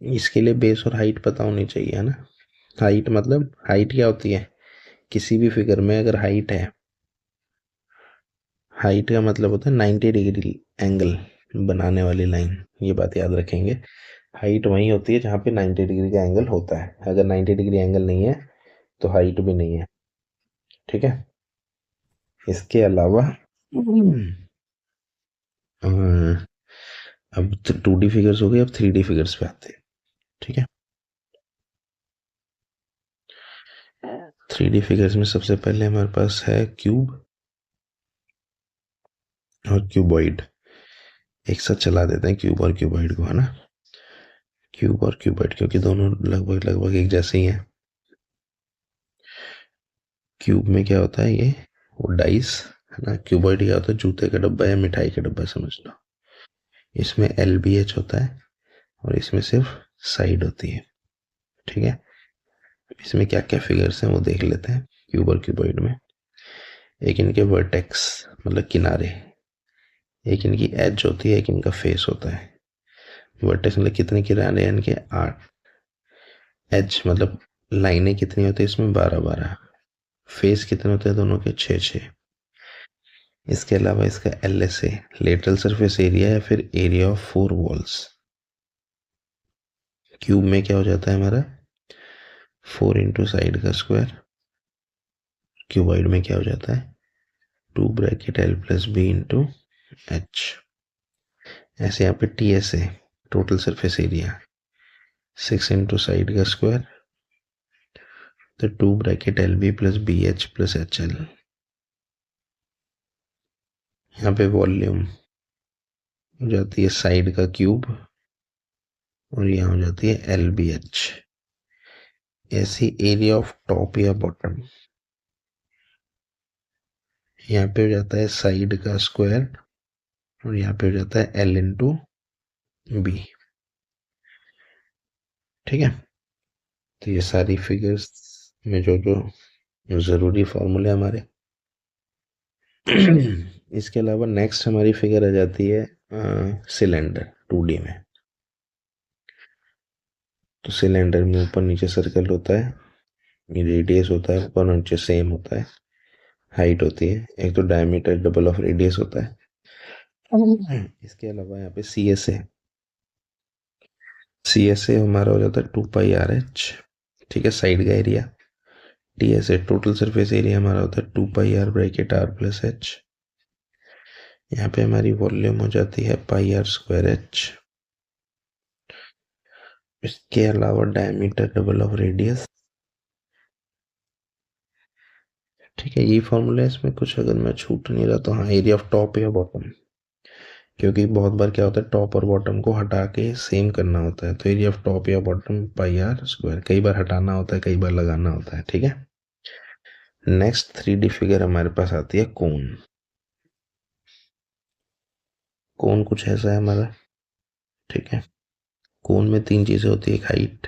इसके लिए बेस और हाइट पता होनी चाहिए, है ना। हाइट मतलब, हाइट क्या होती है, किसी भी फिगर में अगर हाइट है, हाइट का मतलब होता है 90 डिग्री एंगल बनाने वाली लाइन, ये बात याद रखेंगे। हाइट वही होती है जहाँ पे 90 डिग्री का एंगल होता है। अगर 90 डिग्री एंगल नहीं है तो हाइट भी नहीं है, ठीक है। इसके अलावा अब 2D फिगर्स हो गए, अब 3D फिगर्स पे आते हैं। ठीक है। 3D फिगर्स में सबसे पहले हमारे पास है क्यूब और क्यूबॉइड। एक साथ चला देते हैं क्यूब और क्यूबॉइड को, है ना। क्यूब और क्यूबॉइड क्योंकि दोनों लगभग लगभग एक जैसे ही हैं। क्यूब में क्या होता है, ये वो डाइस, है ना। क्यूबॉइड क्या होता है, जूते का डब्बा या मिठाई का डब्बा समझ लो। इसमें LBH होता है और इसमें सिर्फ साइड होती है। ठीक है। इसमें क्या क्या फिगर्स हैं वो देख लेते हैं क्यूब और क्यूबॉइड में। एक इनके वर्टेक्स मतलब किनारे, एक इनकी एज होती है, एक इनका फेस होता है। वर्टेक्स मतलब कितने किनारे हैं इनके, 8। एज मतलब लाइनें कितनी होती है इसमें, 12 12। फेस कितने होते हैं दोनों के, 6 6। इसके अलावा इसका LSA लेटरल सरफेस एरिया या फिर एरिया ऑफ 4 वॉल्स। क्यूब में क्या हो जाता है हमारा, 4 इंटू साइड का स्क्वायर। क्यूबॉइड में क्या हो जाता है, 2 bracket L plus B into H. ऐसे यहाँ पे TSA total surface area 6 into side का स्क्वायर, तो 2 bracket LB plus BH plus HL। यहाँ पे वॉल्यूम हो जाती है साइड का क्यूब और यहाँ हो जाती है LBH। ऐसी एरिया ऑफ टॉप या बॉटम, यहाँ पे हो जाता है साइड का स्क्वायर और यहाँ पे हो जाता है L इंटू बी। ठीक है। तो ये सारी फिगर्स में जो जो ज़रूरी फॉर्मूले हमारे। इसके अलावा नेक्स्ट हमारी फिगर आ जाती है सिलेंडर 2D में। तो सिलेंडर में ऊपर नीचे सर्कल होता है, ये रेडियस होता है, ऊपर नीचे सेम होता है, हाइट होती है। एक तो डायमीटर डबल ऑफ रेडियस होता है। इसके अलावा यहाँ पे सी एस ए हमारा हो जाता है 2πRH। ठीक है, साइड का area. TSA total surface area हमारा होता है 2πR bracket R plus H। यहाँ पे हमारी वॉल्यूम हो जाती है πR²H। इसके अलावा डायमीटर डबल ऑफ रेडियस। ठीक है, ये फॉर्मूला है। इसमें कुछ अगर मैं छूट नहीं रहा तो हाँ, एरिया ऑफ टॉप या बॉटम, क्योंकि बहुत बार क्या होता है टॉप और बॉटम को हटा के सेम करना होता है। तो एरिया ऑफ टॉप या बॉटम πR², कई बार हटाना होता है, कई बार लगाना होता है। ठीक है। नेक्स्ट 3D फिगर हमारे पास आती है कोन। कोन कुछ ऐसा है हमारा। ठीक है। कोन में 3 चीजें होती है, एक हाइट,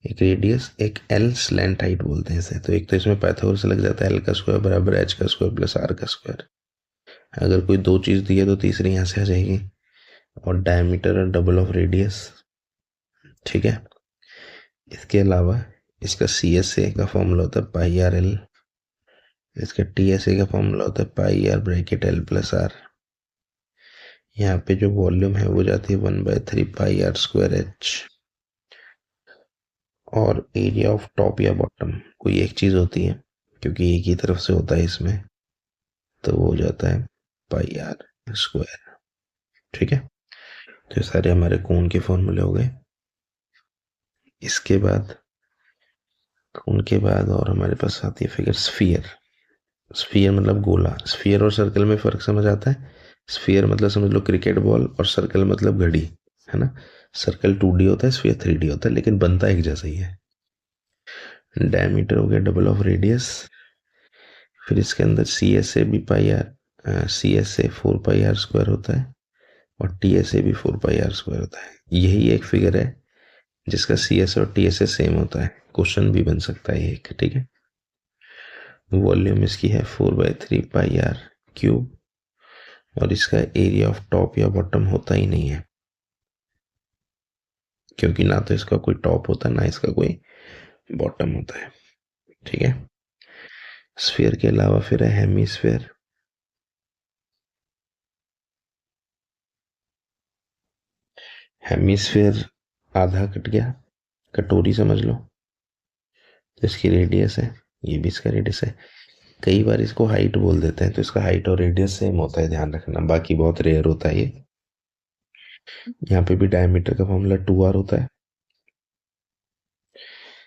एक रेडियस, एक L स्लैंट हाइट बोलते हैं इसे। तो एक तो इसमें पाइथागोरस लग जाता है, L का स्क्वायर बराबर H का स्क्वायर प्लस R का स्क्वायर। अगर कोई 2 चीज दी है तो तीसरी यहाँ से आ जाएगी, और डायमीटर और डबल ऑफ रेडियस। ठीक है। इसके अलावा इसका CSA का फॉर्मूला होता है πRL। इसका TSA का फॉर्मूला होता है πR bracket L plus R। यहाँ पे जो वॉल्यूम है वो जाती है 1/3πR²H। और एरिया ऑफ टॉप या बॉटम कोई एक चीज होती है, क्योंकि एक ही तरफ से होता है इसमें, तो वो हो जाता है πR²। ठीक है। तो ये सारे हमारे कोण के फॉर्मूले हो गए। इसके बाद कोण के बाद और हमारे पास आती है फिगर स्फीयर। स्फीयर मतलब गोला। स्फीयर और सर्कल में फर्क समझ आता है। स्फीयर मतलब समझ लो क्रिकेट बॉल, और सर्कल मतलब घड़ी, है ना। सर्कल 2D होता है, स्फीयर 3D होता है, लेकिन बनता एक जैसा ही है। डायमीटर हो गया डबल ऑफ रेडियस। फिर इसके अंदर CSA 4πR² होता है, और TSA भी 4πR² होता है। यही एक फिगर है जिसका CS और TSA सेम होता है। क्वेश्चन भी बन सकता है एक। ठीक है। वॉल्यूम इसकी है 4/3πR³, और इसका एरिया ऑफ टॉप या बॉटम होता ही नहीं है, क्योंकि ना तो इसका कोई टॉप होता है ना इसका कोई बॉटम होता है। ठीक है। स्फीयर के अलावा फिर है हेमीस्फीयर। हेमीस्फीयर आधा कट गया, कटोरी समझ लो। तो इसकी रेडियस है, ये भी इसका रेडियस है। कई बार इसको हाइट बोल देते हैं, तो इसका हाइट और रेडियस सेम होता है, ध्यान रखना, बाकी बहुत रेयर होता है ये। यहाँ पे भी डायमीटर का फॉर्मूला 2r होता है,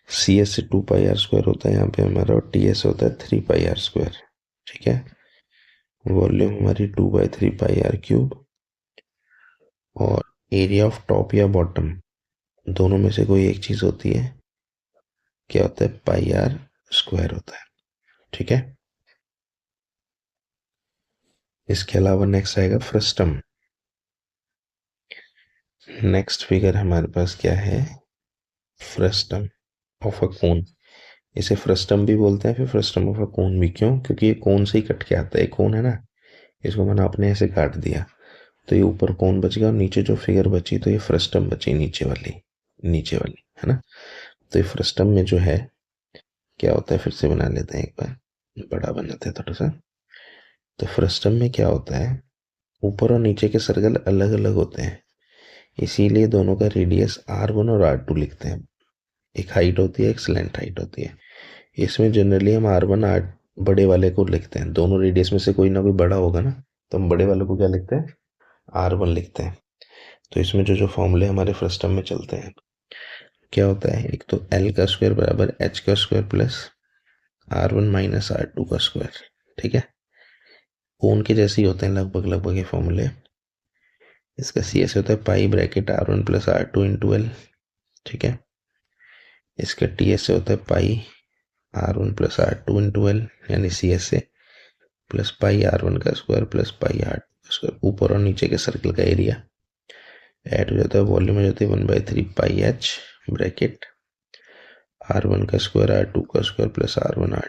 सी एस से 2 पाई r² होता है यहाँ पे हमारा, और टी एस होता है 3 पाई r²। ठीक है, वॉल्यूम हमारी 2/3 पाई r³ और एरिया ऑफ टॉप या बॉटम दोनों में से कोई एक चीज होती है, क्या होता है, पाई r² होता है। ठीक है, इसके अलावा नेक्स्ट आएगा फ्रस्टम। नेक्स्ट फिगर हमारे पास क्या है, फ्रस्टम ऑफ अ कोन। इसे फ्रस्टम भी बोलते हैं, फिर फ्रस्टम ऑफ अ कोन भी। क्यों? क्योंकि ये कोन से ही कट के आता है, कोन है ना, इसको मैंने आपने ऐसे काट दिया, तो ये ऊपर कोन बच गया और नीचे जो फिगर बची तो ये फ्रस्टम बची, नीचे वाली है ना। तो ये फ्रस्टम में जो है क्या होता है, फिर से बना लेते हैं, एक बार बड़ा बनाते हैं थोड़ा सा। तो फ्रस्टम में क्या होता है, ऊपर और नीचे के सर्कल अलग अलग होते हैं, इसीलिए दोनों का रेडियस r1 और r2 लिखते हैं। एक हाइट होती है, एक स्लैंट हाइट होती है। इसमें जनरली हम r1 r बड़े वाले को लिखते हैं, दोनों रेडियस में से कोई ना कोई बड़ा होगा ना, तो हम बड़े वाले को क्या लिखते हैं, r1 लिखते हैं। तो इसमें जो जो फॉर्मूले हमारे फ्रस्टम में चलते हैं, क्या होता है, एक तो l² बराबर h² plus r1 minus r2 का स्क्वायर। ठीक है, कोन के जैसे ही होते हैं लगभग लगभग ये फॉर्मूले। इसका सी एस होता है pi bracket r1 plus r2 into L. ठीक है, इसका टी एस से होता है पाई r1 plus r2 into L, यानी सी एस से प्लस पाई r1 का स्क्वायर प्लस पाई r2 का स्क्वायर। ऊपर और नीचे के सर्कल का एरिया ऐड हो जाता है, वॉल्यूम हो जाती है 1/3 पाई h ब्रैकेट r1 का स्क्वायर r2 का स्क्वायर प्लस r1 r2।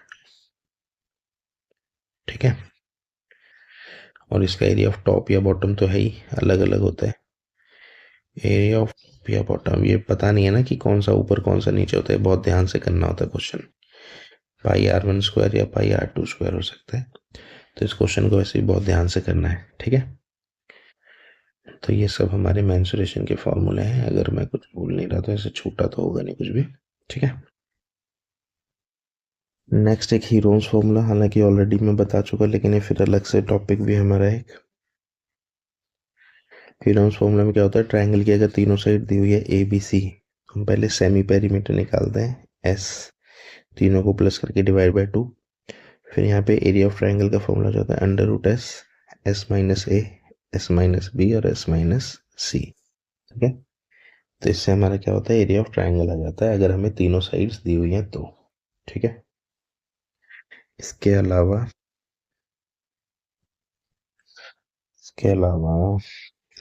ठीक है, और इसका एरिया ऑफ टॉप या बॉटम तो है ही, अलग अलग होता है। एरिया ऑफ टॉप या बॉटम ये पता नहीं है ना कि कौन सा ऊपर कौन सा नीचे होता है, बहुत ध्यान से करना होता है क्वेश्चन। पाई r1² या पाई r2² हो सकता है, तो इस क्वेश्चन को वैसे ही बहुत ध्यान से करना है। ठीक है, तो ये सब हमारे मेंसुरेशन के फॉर्मूले हैं, अगर मैं कुछ भूल नहीं रहा तो ऐसे छूटा तो होगा नहीं कुछ भी। ठीक है, नेक्स्ट एक हीरोन्स फॉर्मूला, हालांकि ऑलरेडी मैं बता चुका, लेकिन ये फिर अलग से टॉपिक भी हमारा एक। हीरोन्स फॉर्मूला में क्या होता है, ट्रायंगल की अगर तीनों साइड दी हुई है ए बी सी, हम पहले सेमी पेरीमीटर निकालते हैं, एस तीनों को प्लस करके डिवाइड बाय 2। फिर यहाँ पे एरिया ऑफ ट्रायंगल का फॉर्मूला जाता है under root S, S minus A, S minus B और एस माइनस सी। ठीक है, तो इससे हमारा क्या होता है, एरिया ऑफ ट्रायंगल आ जाता है, अगर हमें तीनों साइड्स दी हुई हैं तो। ठीक है, इसके अलावा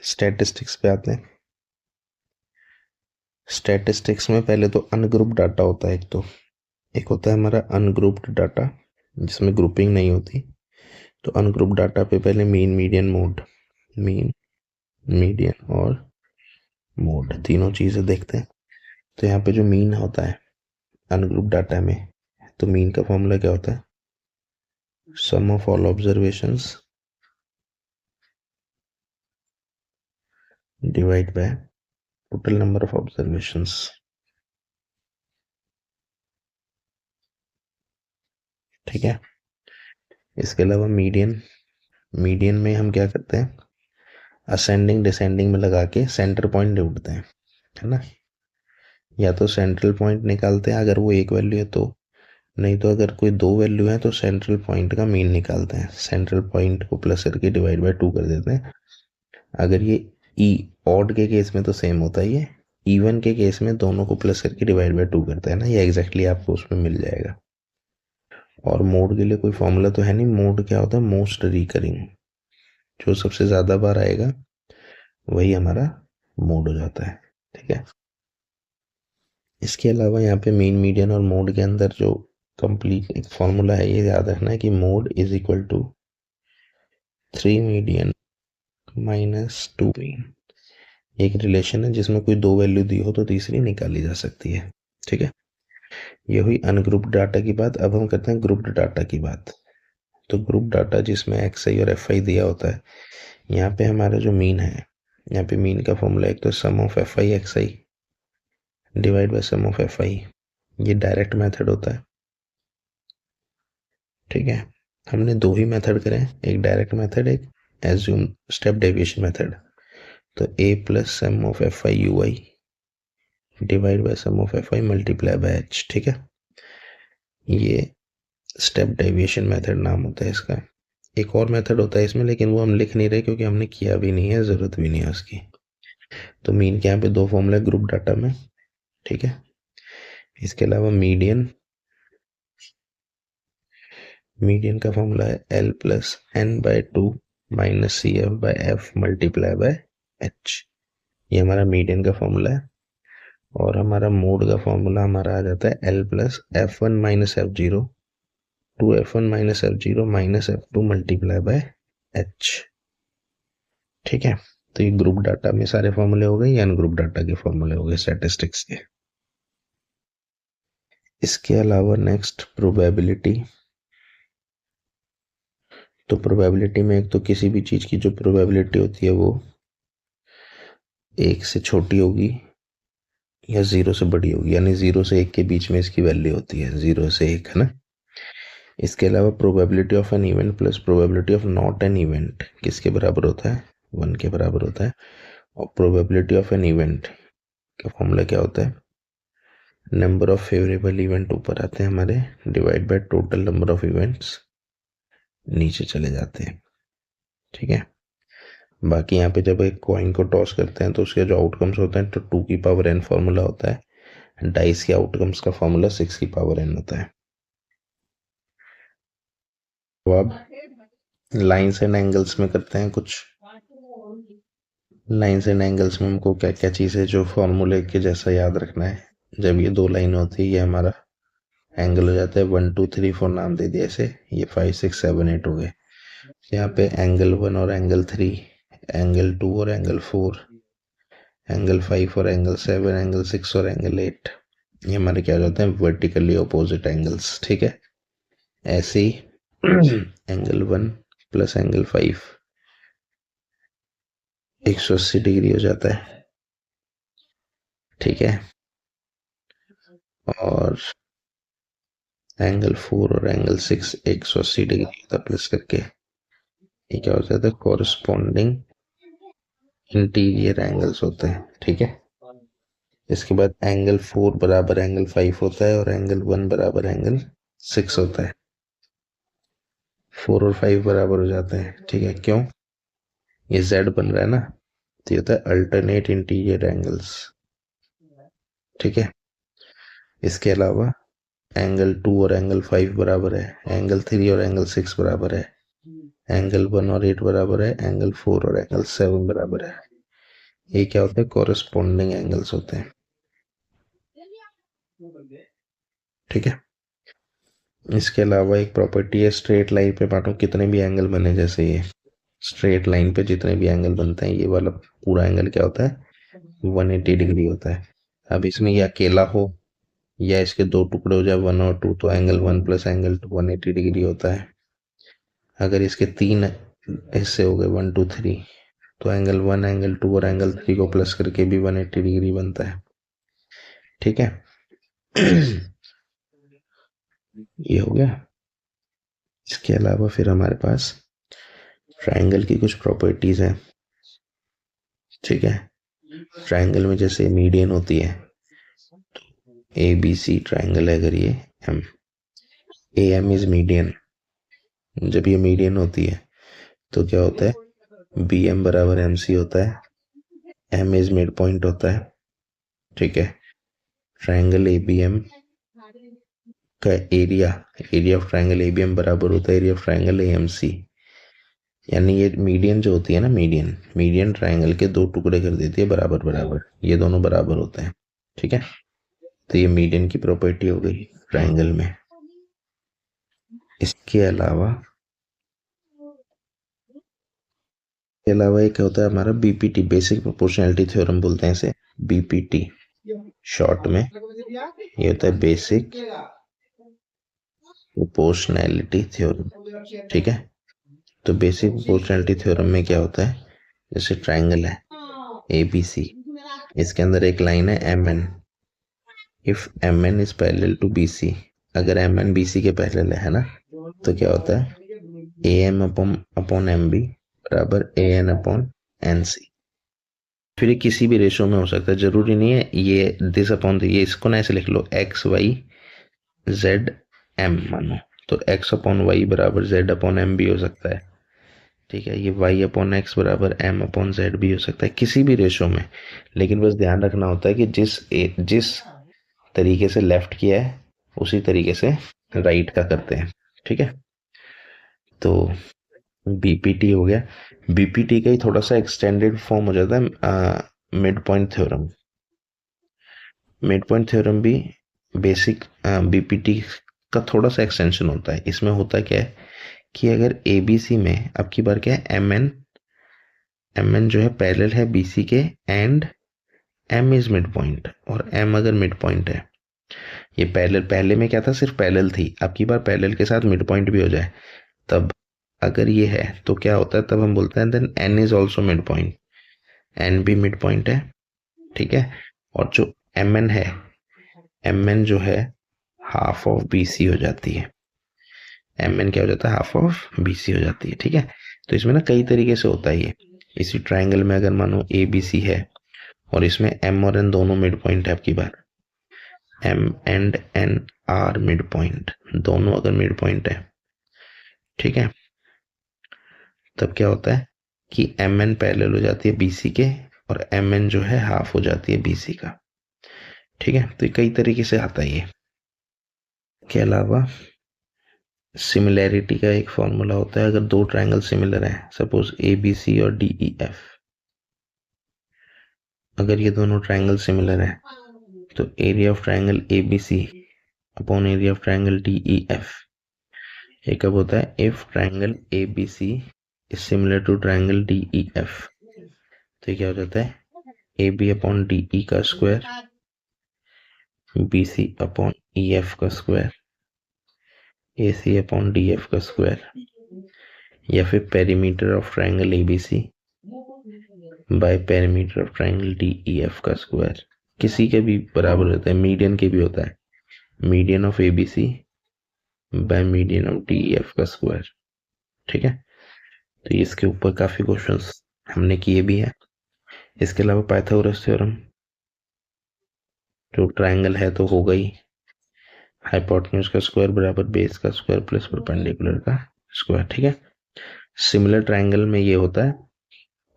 स्टैटिस्टिक्स पे आते हैं। स्टैटिस्टिक्स में पहले तो अनग्रुप्ड डाटा होता है, एक होता है हमारा अनग्रुप्ड डाटा जिसमें ग्रुपिंग नहीं होती। तो अनग्रुप्ड डाटा पे पहले mean median mode, mean median और मोड तीनों चीज़ें देखते हैं। तो यहाँ पे जो मीन होता है अनग्रुप्ड डाटा में, तो मीन का फॉर्मूला क्या होता है, sum of all observations divide by total number of observations. ठीक है, इसके अलावा मीडियन, मीडियन में हम क्या करते हैं, असेंडिंग डिसेंडिंग में लगा के सेंटर पॉइंट ढूंढते हैं, है ना। या तो सेंट्रल पॉइंट निकालते हैं अगर वो एक वैल्यू है तो, नहीं तो अगर कोई दो वैल्यू है तो सेंट्रल पॉइंट का मीन निकालते हैं, सेंट्रल पॉइंट को प्लस करके डिवाइड बाय 2 कर देते हैं। अगर ये ई ऑड के केस में तो सेम होता ही है, इवन के केस में दोनों को प्लस करके डिवाइड बाय 2 करते हैं ना, ये एग्जैक्टली आपको उसमें मिल जाएगा। और मोड के लिए कोई फॉर्मूला तो है नहीं, मोड क्या होता है, मोस्ट रिकरिंग, जो सबसे ज़्यादा बार आएगा वही हमारा मोड हो जाता है। ठीक है, इसके अलावा यहाँ पे मीन मीडियन और मोड के अंदर जो कंप्लीट एक फॉर्मूला है, ये याद रखना है कि mode is equal to 3 median minus 2 mean. एक रिलेशन है जिसमें कोई दो वैल्यू दी हो तो तीसरी निकाली जा सकती है। ठीक है, ये हुई अनग्रुप्ड डाटा की बात। अब हम करते हैं ग्रुप्ड डाटा की बात। तो ग्रुप डाटा जिसमें एक्स आई और एफ आई दिया होता है, यहाँ पे हमारा जो मीन है, यहाँ पे मीन का फॉर्मूला एक तो sum of F I X I divide by sum of F I, ये डायरेक्ट मेथड होता है। ठीक है, हमने दो ही मेथड करे हैं, एक डायरेक्ट मेथड, एक एज्यूम स्टेप डेविएशन मेथड। तो a plus sum of F I U I divide by sum of F I multiply by H. ठीक है, ये स्टेप डेविएशन मेथड नाम होता है इसका। एक और मेथड होता है इसमें, लेकिन वो हम लिख नहीं रहे क्योंकि हमने किया भी नहीं है, ज़रूरत भी नहीं है उसकी। तो मीन के यहाँ पे दो फॉर्मूला ग्रुप डाटा में। ठीक है, इसके अलावा मीडियन का फॉर्मूला है L plus N by two minus C F by F multiply by H. ये हमारा मीडियन का फॉर्मूला है। और हमारा मोड का फॉर्मूला हमारा आ जाता है L plus F one minus F zero two F one minus F zero minus F two multiply by H. ठीक है, तो ये ग्रुप डाटा में सारे फॉर्मूले हो गए, या ग्रुप डाटा के फॉर्मूले हो गए स्टैटिस्टिक्स के। इसके अलावा नेक्स्ट प्रोबेबिलिटी। तो प्रोबेबिलिटी में एक तो किसी भी चीज की जो प्रोबेबिलिटी होती है वो एक से छोटी होगी या जीरो से बड़ी होगी, यानी जीरो से एक के बीच में इसकी वैल्यू होती है, जीरो से एक, है ना। इसके अलावा probability of an event plus probability of not an event किसके बराबर होता है, 1 के बराबर होता है। और प्रोबेबिलिटी ऑफ एन इवेंट का फॉर्मूला क्या होता है, नंबर ऑफ फेवरेबल इवेंट ऊपर आते हैं हमारे divide by total number of events नीचे चले जाते हैं। ठीक है, बाकी यहाँ पे जब एक कॉइन को टॉस करते हैं तो उसके जो आउटकम्स होते हैं तो 2 की पावर n फॉर्मूला होता है, डाइस के आउटकम्स का फॉर्मूला 6 की पावर n होता है। तो अब लाइंस एंड एंगल्स में करते हैं कुछ। लाइंस एंड एंगल्स में हमको क्या क्या चीज़ें जो फॉर्मूले के जैसा याद रखना है। जब ये दो लाइन होती है ये हमारा एंगल हो जाता है, 1 2 3 4 नाम दे दिया ऐसे, ये 5 6 7 8 हो गए। यहाँ पे एंगल 1 और एंगल 3, एंगल 2 और एंगल 4, एंगल 5 और एंगल 7, एंगल 6 और एंगल 8, ये हमारे क्या हो जाते हैं वर्टिकली अपोजिट एंगल्स। ठीक है, ऐसे ही एंगल 1 प्लस एंगल 5 180 डिग्री हो जाता है। ठीक है, और एंगल 4 और एंगल 6 180 डिग्री होता है प्लस करके, ये क्या हो जाता है कॉरस्पॉन्डिंग इंटीरियर एंगल्स होते हैं। ठीक है, इसके बाद एंगल 4 बराबर एंगल 5 होता है और एंगल 1 बराबर एंगल 6 होता है, 4 और 5 बराबर हो जाते हैं। ठीक है, क्यों, ये Z बन रहा है ना, तो ये होता है अल्टरनेट इंटीरियर एंगल्स। ठीक है, इसके अलावा एंगल 2 और एंगल 5 बराबर है, एंगल 3 और एंगल 6 बराबर है, एंगल 1 और 8 बराबर है, एंगल 4 और एंगल 7 बराबर है। ये क्या होते हैं कॉरस्पॉन्डिंग एंगल्स होते हैं। ठीक है, इसके अलावा एक प्रॉपर्टी है स्ट्रेट लाइन पे मानो कितने भी एंगल बने, जैसे ये स्ट्रेट लाइन पे जितने भी एंगल बनते हैं ये वाला पूरा एंगल क्या होता है 180 डिग्री होता है। अब इसमें ये अकेला हो या इसके दो टुकड़े हो जाए 1 और 2 तो एंगल 1 प्लस एंगल 2 180 डिग्री होता है। अगर इसके तीन हिस्से हो गए 1 2 3 तो एंगल 1 एंगल 2 और एंगल 3 को प्लस करके भी 180 डिग्री बनता है। ठीक है ये हो गया। इसके अलावा फिर हमारे पास ट्रायंगल की कुछ प्रॉपर्टीज हैं। ठीक है, ट्रायंगल में जैसे मीडियन होती है, ए बी सी ट्रायंगल है, अगर ये M A M is median, जब ये मीडियन होती है तो क्या होता है बी एम बराबर एम सी होता है, एम इज मिड पॉइंट होता है। ठीक है, ट्रायंगल ए बी एम का area of triangle A B M बराबर होता है area of triangle A M C. यानी ये मीडियन जो होती है ना, मीडियन ट्रायंगल के दो टुकड़े कर देती है बराबर बराबर, ये दोनों बराबर होते हैं। ठीक है, तो ये मीडियन की प्रॉपर्टी हो गई ट्रायंगल में। इसके अलावा एक होता है हमारा बीपीटी, बेसिक प्रोपोर्शनैलिटी थ्योरम बोलते हैं इसे, बीपीटी शॉर्ट में। ये होता है बेसिक प्रोपोर्शनैलिटी थ्योरम। ठीक है, तो बेसिक प्रोपोर्शनैलिटी थ्योरम में क्या होता है, जैसे ट्रायंगल है ए बी सी, इसके अंदर एक लाइन है M N, if M N is parallel to B C, अगर एम एन बी सी के पैरेलल है ना, तो क्या होता है A M upon M B बराबर A N upon N C. फिर ये किसी भी रेशो में हो सकता है, जरूरी नहीं है ये दिस अपॉन ये, इसको ना ऐसे लिख लो एक्स वाई जेड एम मानो, तो एक्स अपॉन वाई बराबर जेड अपॉन एम भी हो सकता है, ठीक है। ये वाई अपॉन एक्स बराबर एम अपॉन जेड भी हो सकता है किसी भी रेशो में, लेकिन बस ध्यान रखना होता है कि जिस तरीके से लेफ्ट किया है उसी तरीके से राइट का करते हैं, ठीक है। तो बीपीटी हो गया। बीपीटी का ही थोड़ा सा एक्सटेंडेड फॉर्म हो जाता है mid point theorem. Mid point theorem भी बेसिक बीपीटी का थोड़ा सा एक्सटेंशन होता है। इसमें होता क्या है कि अगर एबीसी में अब की बार क्या है एम एन जो है पैरेलल है बीसी के and M is mid point, और एम अगर मिड पॉइंट है, ये पैरेलल, पहले में क्या था सिर्फ पैरेलल थी, अब की बार पैरेलल के साथ मिड पॉइंट भी हो जाए, तब अगर ये है तो क्या होता है, तब हम बोलते हैं then N is also mid point, N भी मिड पॉइंट है, ठीक है। और जो एम एन है, एम एन जो है हाफ ऑफ बी सी हो जाती है, एम एन क्या हो जाता है हाफ ऑफ बी सी हो जाती है, ठीक है। तो इसमें ना कई तरीके से होता है ये। इसी ट्राइंगल में अगर मानो ए बी सी है और इसमें एम और एन दोनों मिड पॉइंट है, आपकी बार M and N are mid point, दोनों अगर मिड पॉइंट है, ठीक है, तब क्या होता है कि एम एन पैरेलल हो जाती है बीसी के और एम एन जो है हाफ हो जाती है बीसी का, ठीक है। तो कई तरीके से आता है ये। के अलावा सिमिलैरिटी का एक फॉर्मूला होता है, अगर दो ट्रायंगल सिमिलर है, सपोज ए बी सी और डी ई एफ, अगर ये दोनों ट्रायंगल सिमिलर है तो area of triangle A B C upon area of triangle D E F, ये कब होता है if triangle A B C is similar to triangle D E F. तो ये क्या हो जाता है A B upon D E का square, B C upon E F का square, A C upon D F का स्क्वायर, या फिर perimeter of triangle A B C by perimeter of triangle D E F का square. किसी के भी बराबर होता है, मीडियन के भी होता है, median of A B C by median of D E F का स्क्वायर, ठीक है। तो इसके ऊपर काफी क्वेश्चंस हमने किए भी है। इसके अलावा पाइथागोरस थ्योरम, जो ट्रायंगल है तो हो गई, हाइपोटेन्यूज का स्क्वायर बराबर बेस का स्क्वायर प्लस परपेंडिकुलर का स्क्वायर, ठीक है। सिमिलर ट्रायंगल में ये होता है,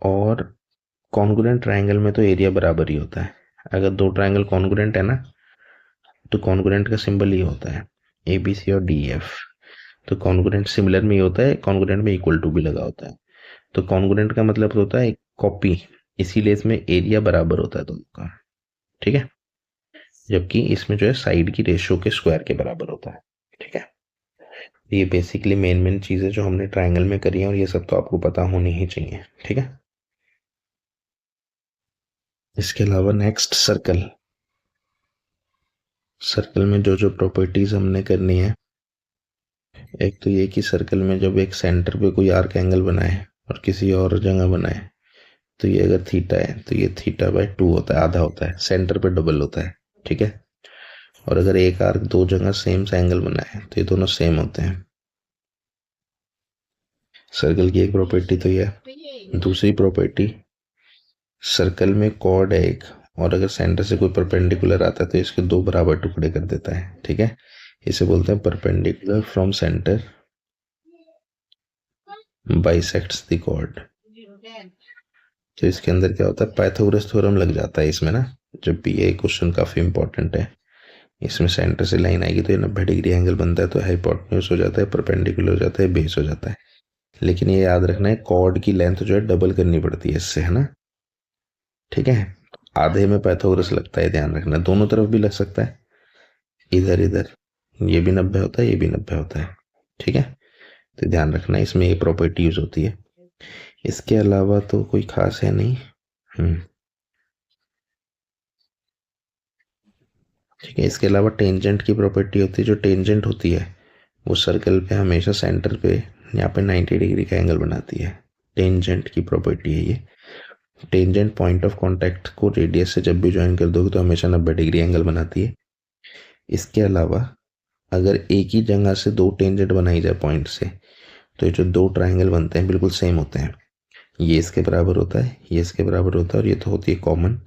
और कॉन्ग्रुएंट ट्रायंगल में तो एरिया बराबर ही होता है। अगर दो ट्रायंगल कॉन्ग्रुएंट है ना, तो कॉन्ग्रुएंट का सिंबल ये होता है ए बी सी और डी एफ। तो कॉन्ग्रुएंट सिमिलर में ये होता है, कॉन्ग्रुएंट में इक्वल टू भी लगा होता है। तो कॉन्ग्रुएंट का मतलब होता है एक कॉपी, इसीलिए इसमें एरिया बराबर होता है दोनों का, ठीक है। जबकि इसमें जो है साइड की रेशियो के स्क्वायर के बराबर होता है, ठीक है। ये बेसिकली मेन चीजें जो हमने ट्रायंगल में करी है, और ये सब तो आपको पता होनी ही चाहिए, ठीक है। इसके अलावा नेक्स्ट सर्कल, सर्कल में जो जो प्रॉपर्टीज हमने करनी है, एक तो ये कि सर्कल में जब एक सेंटर पे कोई आर्क एंगल बनाए और किसी और जगह बनाए, तो ये अगर थीटा है तो ये थीटा बाय 2 होता है, आधा होता है, सेंटर पे डबल होता है, ठीक है। और अगर एक आर्क दो जगह सेम सा एंगल बनाए तो ये दोनों सेम होते हैं। सर्कल की एक प्रॉपर्टी तो ये है। दूसरी प्रॉपर्टी, सर्कल में कॉर्ड है एक, और अगर सेंटर से कोई परपेंडिकुलर आता है तो इसके दो बराबर टुकड़े कर देता है, ठीक है। इसे बोलते हैं perpendicular from centre bisects the chord. तो इसके अंदर क्या होता है, पाइथागोरस थ्योरम लग जाता है इसमें ना। जब भी ये क्वेश्चन काफी इंपॉर्टेंट है, इसमें सेंटर से लाइन आएगी तो ये 90 डिग्री एंगल बनता है, तो हाइपोटेन्यूज हो जाता है, परपेंडिकुलर हो जाता है, बेस हो जाता है। लेकिन ये याद रखना है कॉर्ड की लेंथ जो है डबल करनी पड़ती है इससे, है ना, ठीक है। आधे में पाइथागोरस लगता है, ध्यान रखना, दोनों तरफ भी लग सकता है, इधर इधर, ये भी 90 होता है, ये भी 90 होता है, ठीक है। तो ध्यान रखना इसमें ये प्रॉपर्टी यूज होती है। इसके अलावा तो कोई खास है नहीं। ठीक है। इसके अलावा टेंजेंट की प्रॉपर्टी होती है, जो टेंजेंट होती है वो सर्कल पे हमेशा सेंटर पे यहाँ पे 90 डिग्री का एंगल बनाती है। टेंजेंट की प्रॉपर्टी है ये। टेंजेंट पॉइंट ऑफ कांटेक्ट को रेडियस से जब भी ज्वाइन कर दोगे तो हमेशा 90 डिग्री एंगल बनाती है। इसके अलावा अगर एक ही जगह से दो टेंजेंट बनाई जाए पॉइंट से, तो ये जो दो ट्राइंगल बनते हैं बिल्कुल सेम होते हैं। ये इसके बराबर होता है, ये इसके बराबर होता है, और ये तो होती है कॉमन।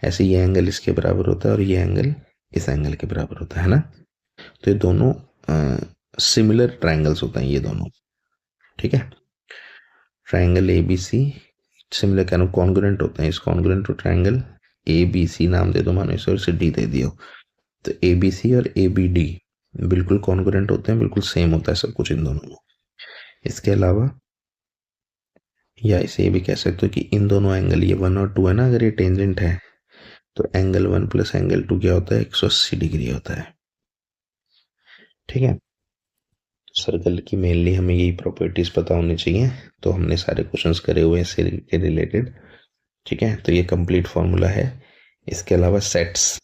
ऐसे ये एंगल इसके बराबर होता है और ये एंगल इस एंगल के बराबर होता है ना। तो ये दोनों सिमिलर ट्राइंगल्स होते हैं ये दोनों, ठीक है। Triangle A B C similar क्या कॉन्ग्रुएंट होते हैं। इस congruent to triangle A B C नाम दे दो मानो इसे, और इसे डी दे दियो। तो ए बी सी और ए बी डी बिल्कुल कॉन्ग्रुएंट होते हैं, बिल्कुल सेम होता है सब कुछ इन दोनों में। इसके अलावा या इसे ये भी कह सकते हो कि इन दोनों एंगल ये 1 और 2 है ना, अगर ये टेंजेंट है तो एंगल 1 प्लस एंगल 2 क्या होता है, 180 डिग्री होता है, ठीक है। सर्कल की मेनली हमें यही प्रॉपर्टीज पता होनी चाहिए, तो हमने सारे क्वेश्चंस करे हुए हैं इससे रिलेटेड, ठीक है। तो ये कंप्लीट फॉर्मूला है। इसके अलावा सेट्स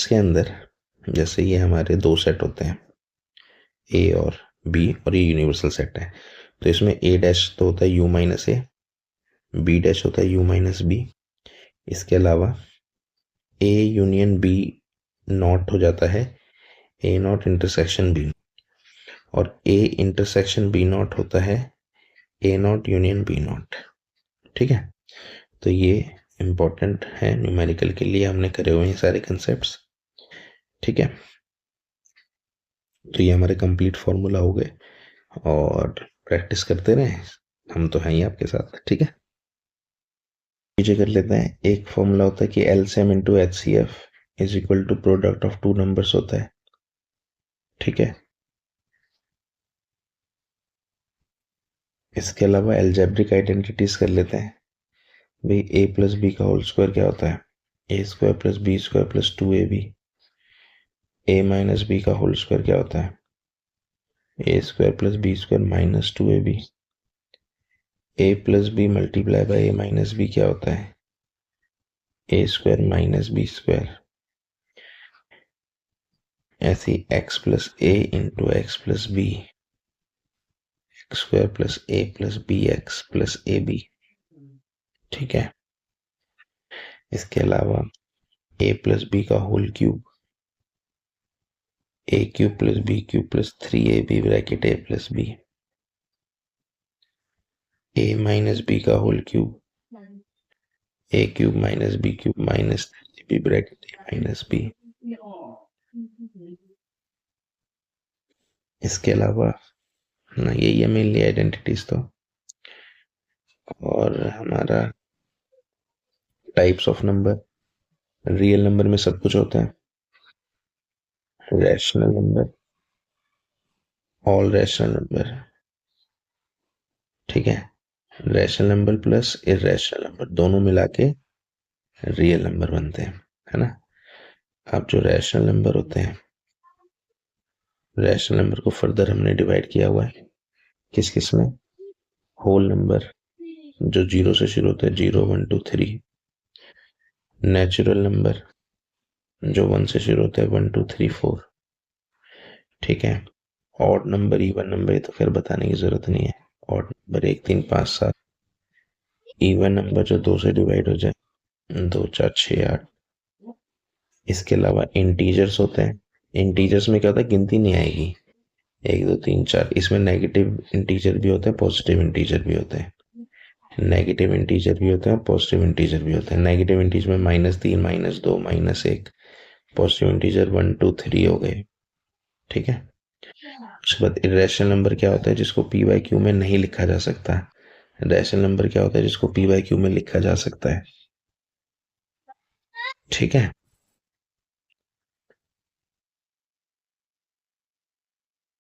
के अंदर जैसे ये हमारे दो सेट होते हैं ए और बी, और ये यूनिवर्सल सेट है। तो इसमें ए डैश तो होता है U minus A, B dash होता है यू माइनस बी। इसके अलावा ए यूनियन बी नॉट हो जाता है ए नॉट इंटरसेक्शन बी, और ए इंटरसेक्शन बी नॉट होता है ए नॉट यूनियन बी नॉट, ठीक है। तो ये इंपॉर्टेंट है न्यूमेरिकल के लिए, हमने करे हुए हैं सारे कंसेप्ट्स, ठीक है। तो ये हमारे कंप्लीट फॉर्मूला हो गए, और प्रैक्टिस करते रहें, हम तो हैं ही आपके साथ, ठीक है। नीचे कर लेते हैं। एक फॉर्मूला होता है कि LCM into HCF is equal to product of two numbers होता है, ठीक है। इसके अलावा एल्जेब्रिक आइडेंटिटीज कर लेते हैं। भाई ए प्लस बी का होल स्क्वायर क्या होता है, A square plus B square plus 2ab। A minus B का होल स्क्वायर क्या होता है, A square plus B square minus 2ab। A plus B multiply by A minus B क्या होता है, A square minus B square. ऐसे X plus A into X plus B, X square plus A plus B X plus A B, ठीक है। इसके अलावा A plus B का whole cube, A cube plus B cube plus 3ab bracket A plus B. A minus B का whole cube, A cube minus B cube minus 3ab bracket A minus B. इसके अलावा ना यही है mainly identities तो, और हमारा types of number, real number में सब कुछ होता है, rational number, all rational number, ठीक है। Rational number plus irrational number दोनों मिला के रियल नंबर बनते हैं, है ना। अब जो रैशनल नंबर होते हैं, रैशनल नंबर को फर्दर हमने डिवाइड किया हुआ है किस किस में, होल नंबर जो 0 से शुरू होता है 0 1 2 3, नेचुरल नंबर जो 1 से शुरू होता है 1 2 3 4, ठीक है। ऑड नंबर, इवन नंबर ये तो फिर बताने की जरूरत नहीं है, ऑड नंबर 1 3 5 7, इवन नंबर जो 2 से डिवाइड हो जाए 2 4 6 8। इसके अलावा इंटीजर्स होते हैं, इंटीजर्स में क्या होता है गिनती नहीं आएगी 1 2 3 4, इसमें नेगेटिव इंटीजर भी होते हैं पॉजिटिव इंटीजर भी होते हैं, नेगेटिव इंटीजर भी होते हैं पॉजिटिव इंटीजर भी होते हैं। नेगेटिव इंटीजर में -3 -2 -1, पॉजिटिव इंटीजर 1 2 3 हो गए, ठीक है। उसके बाद इरेशनल नंबर क्या होता है जिसको पी बाई क्यू में नहीं लिखा जा सकता, रैशनल नंबर क्या होता है जिसको पी बाई क्यू में लिखा जा सकता है, ठीक है।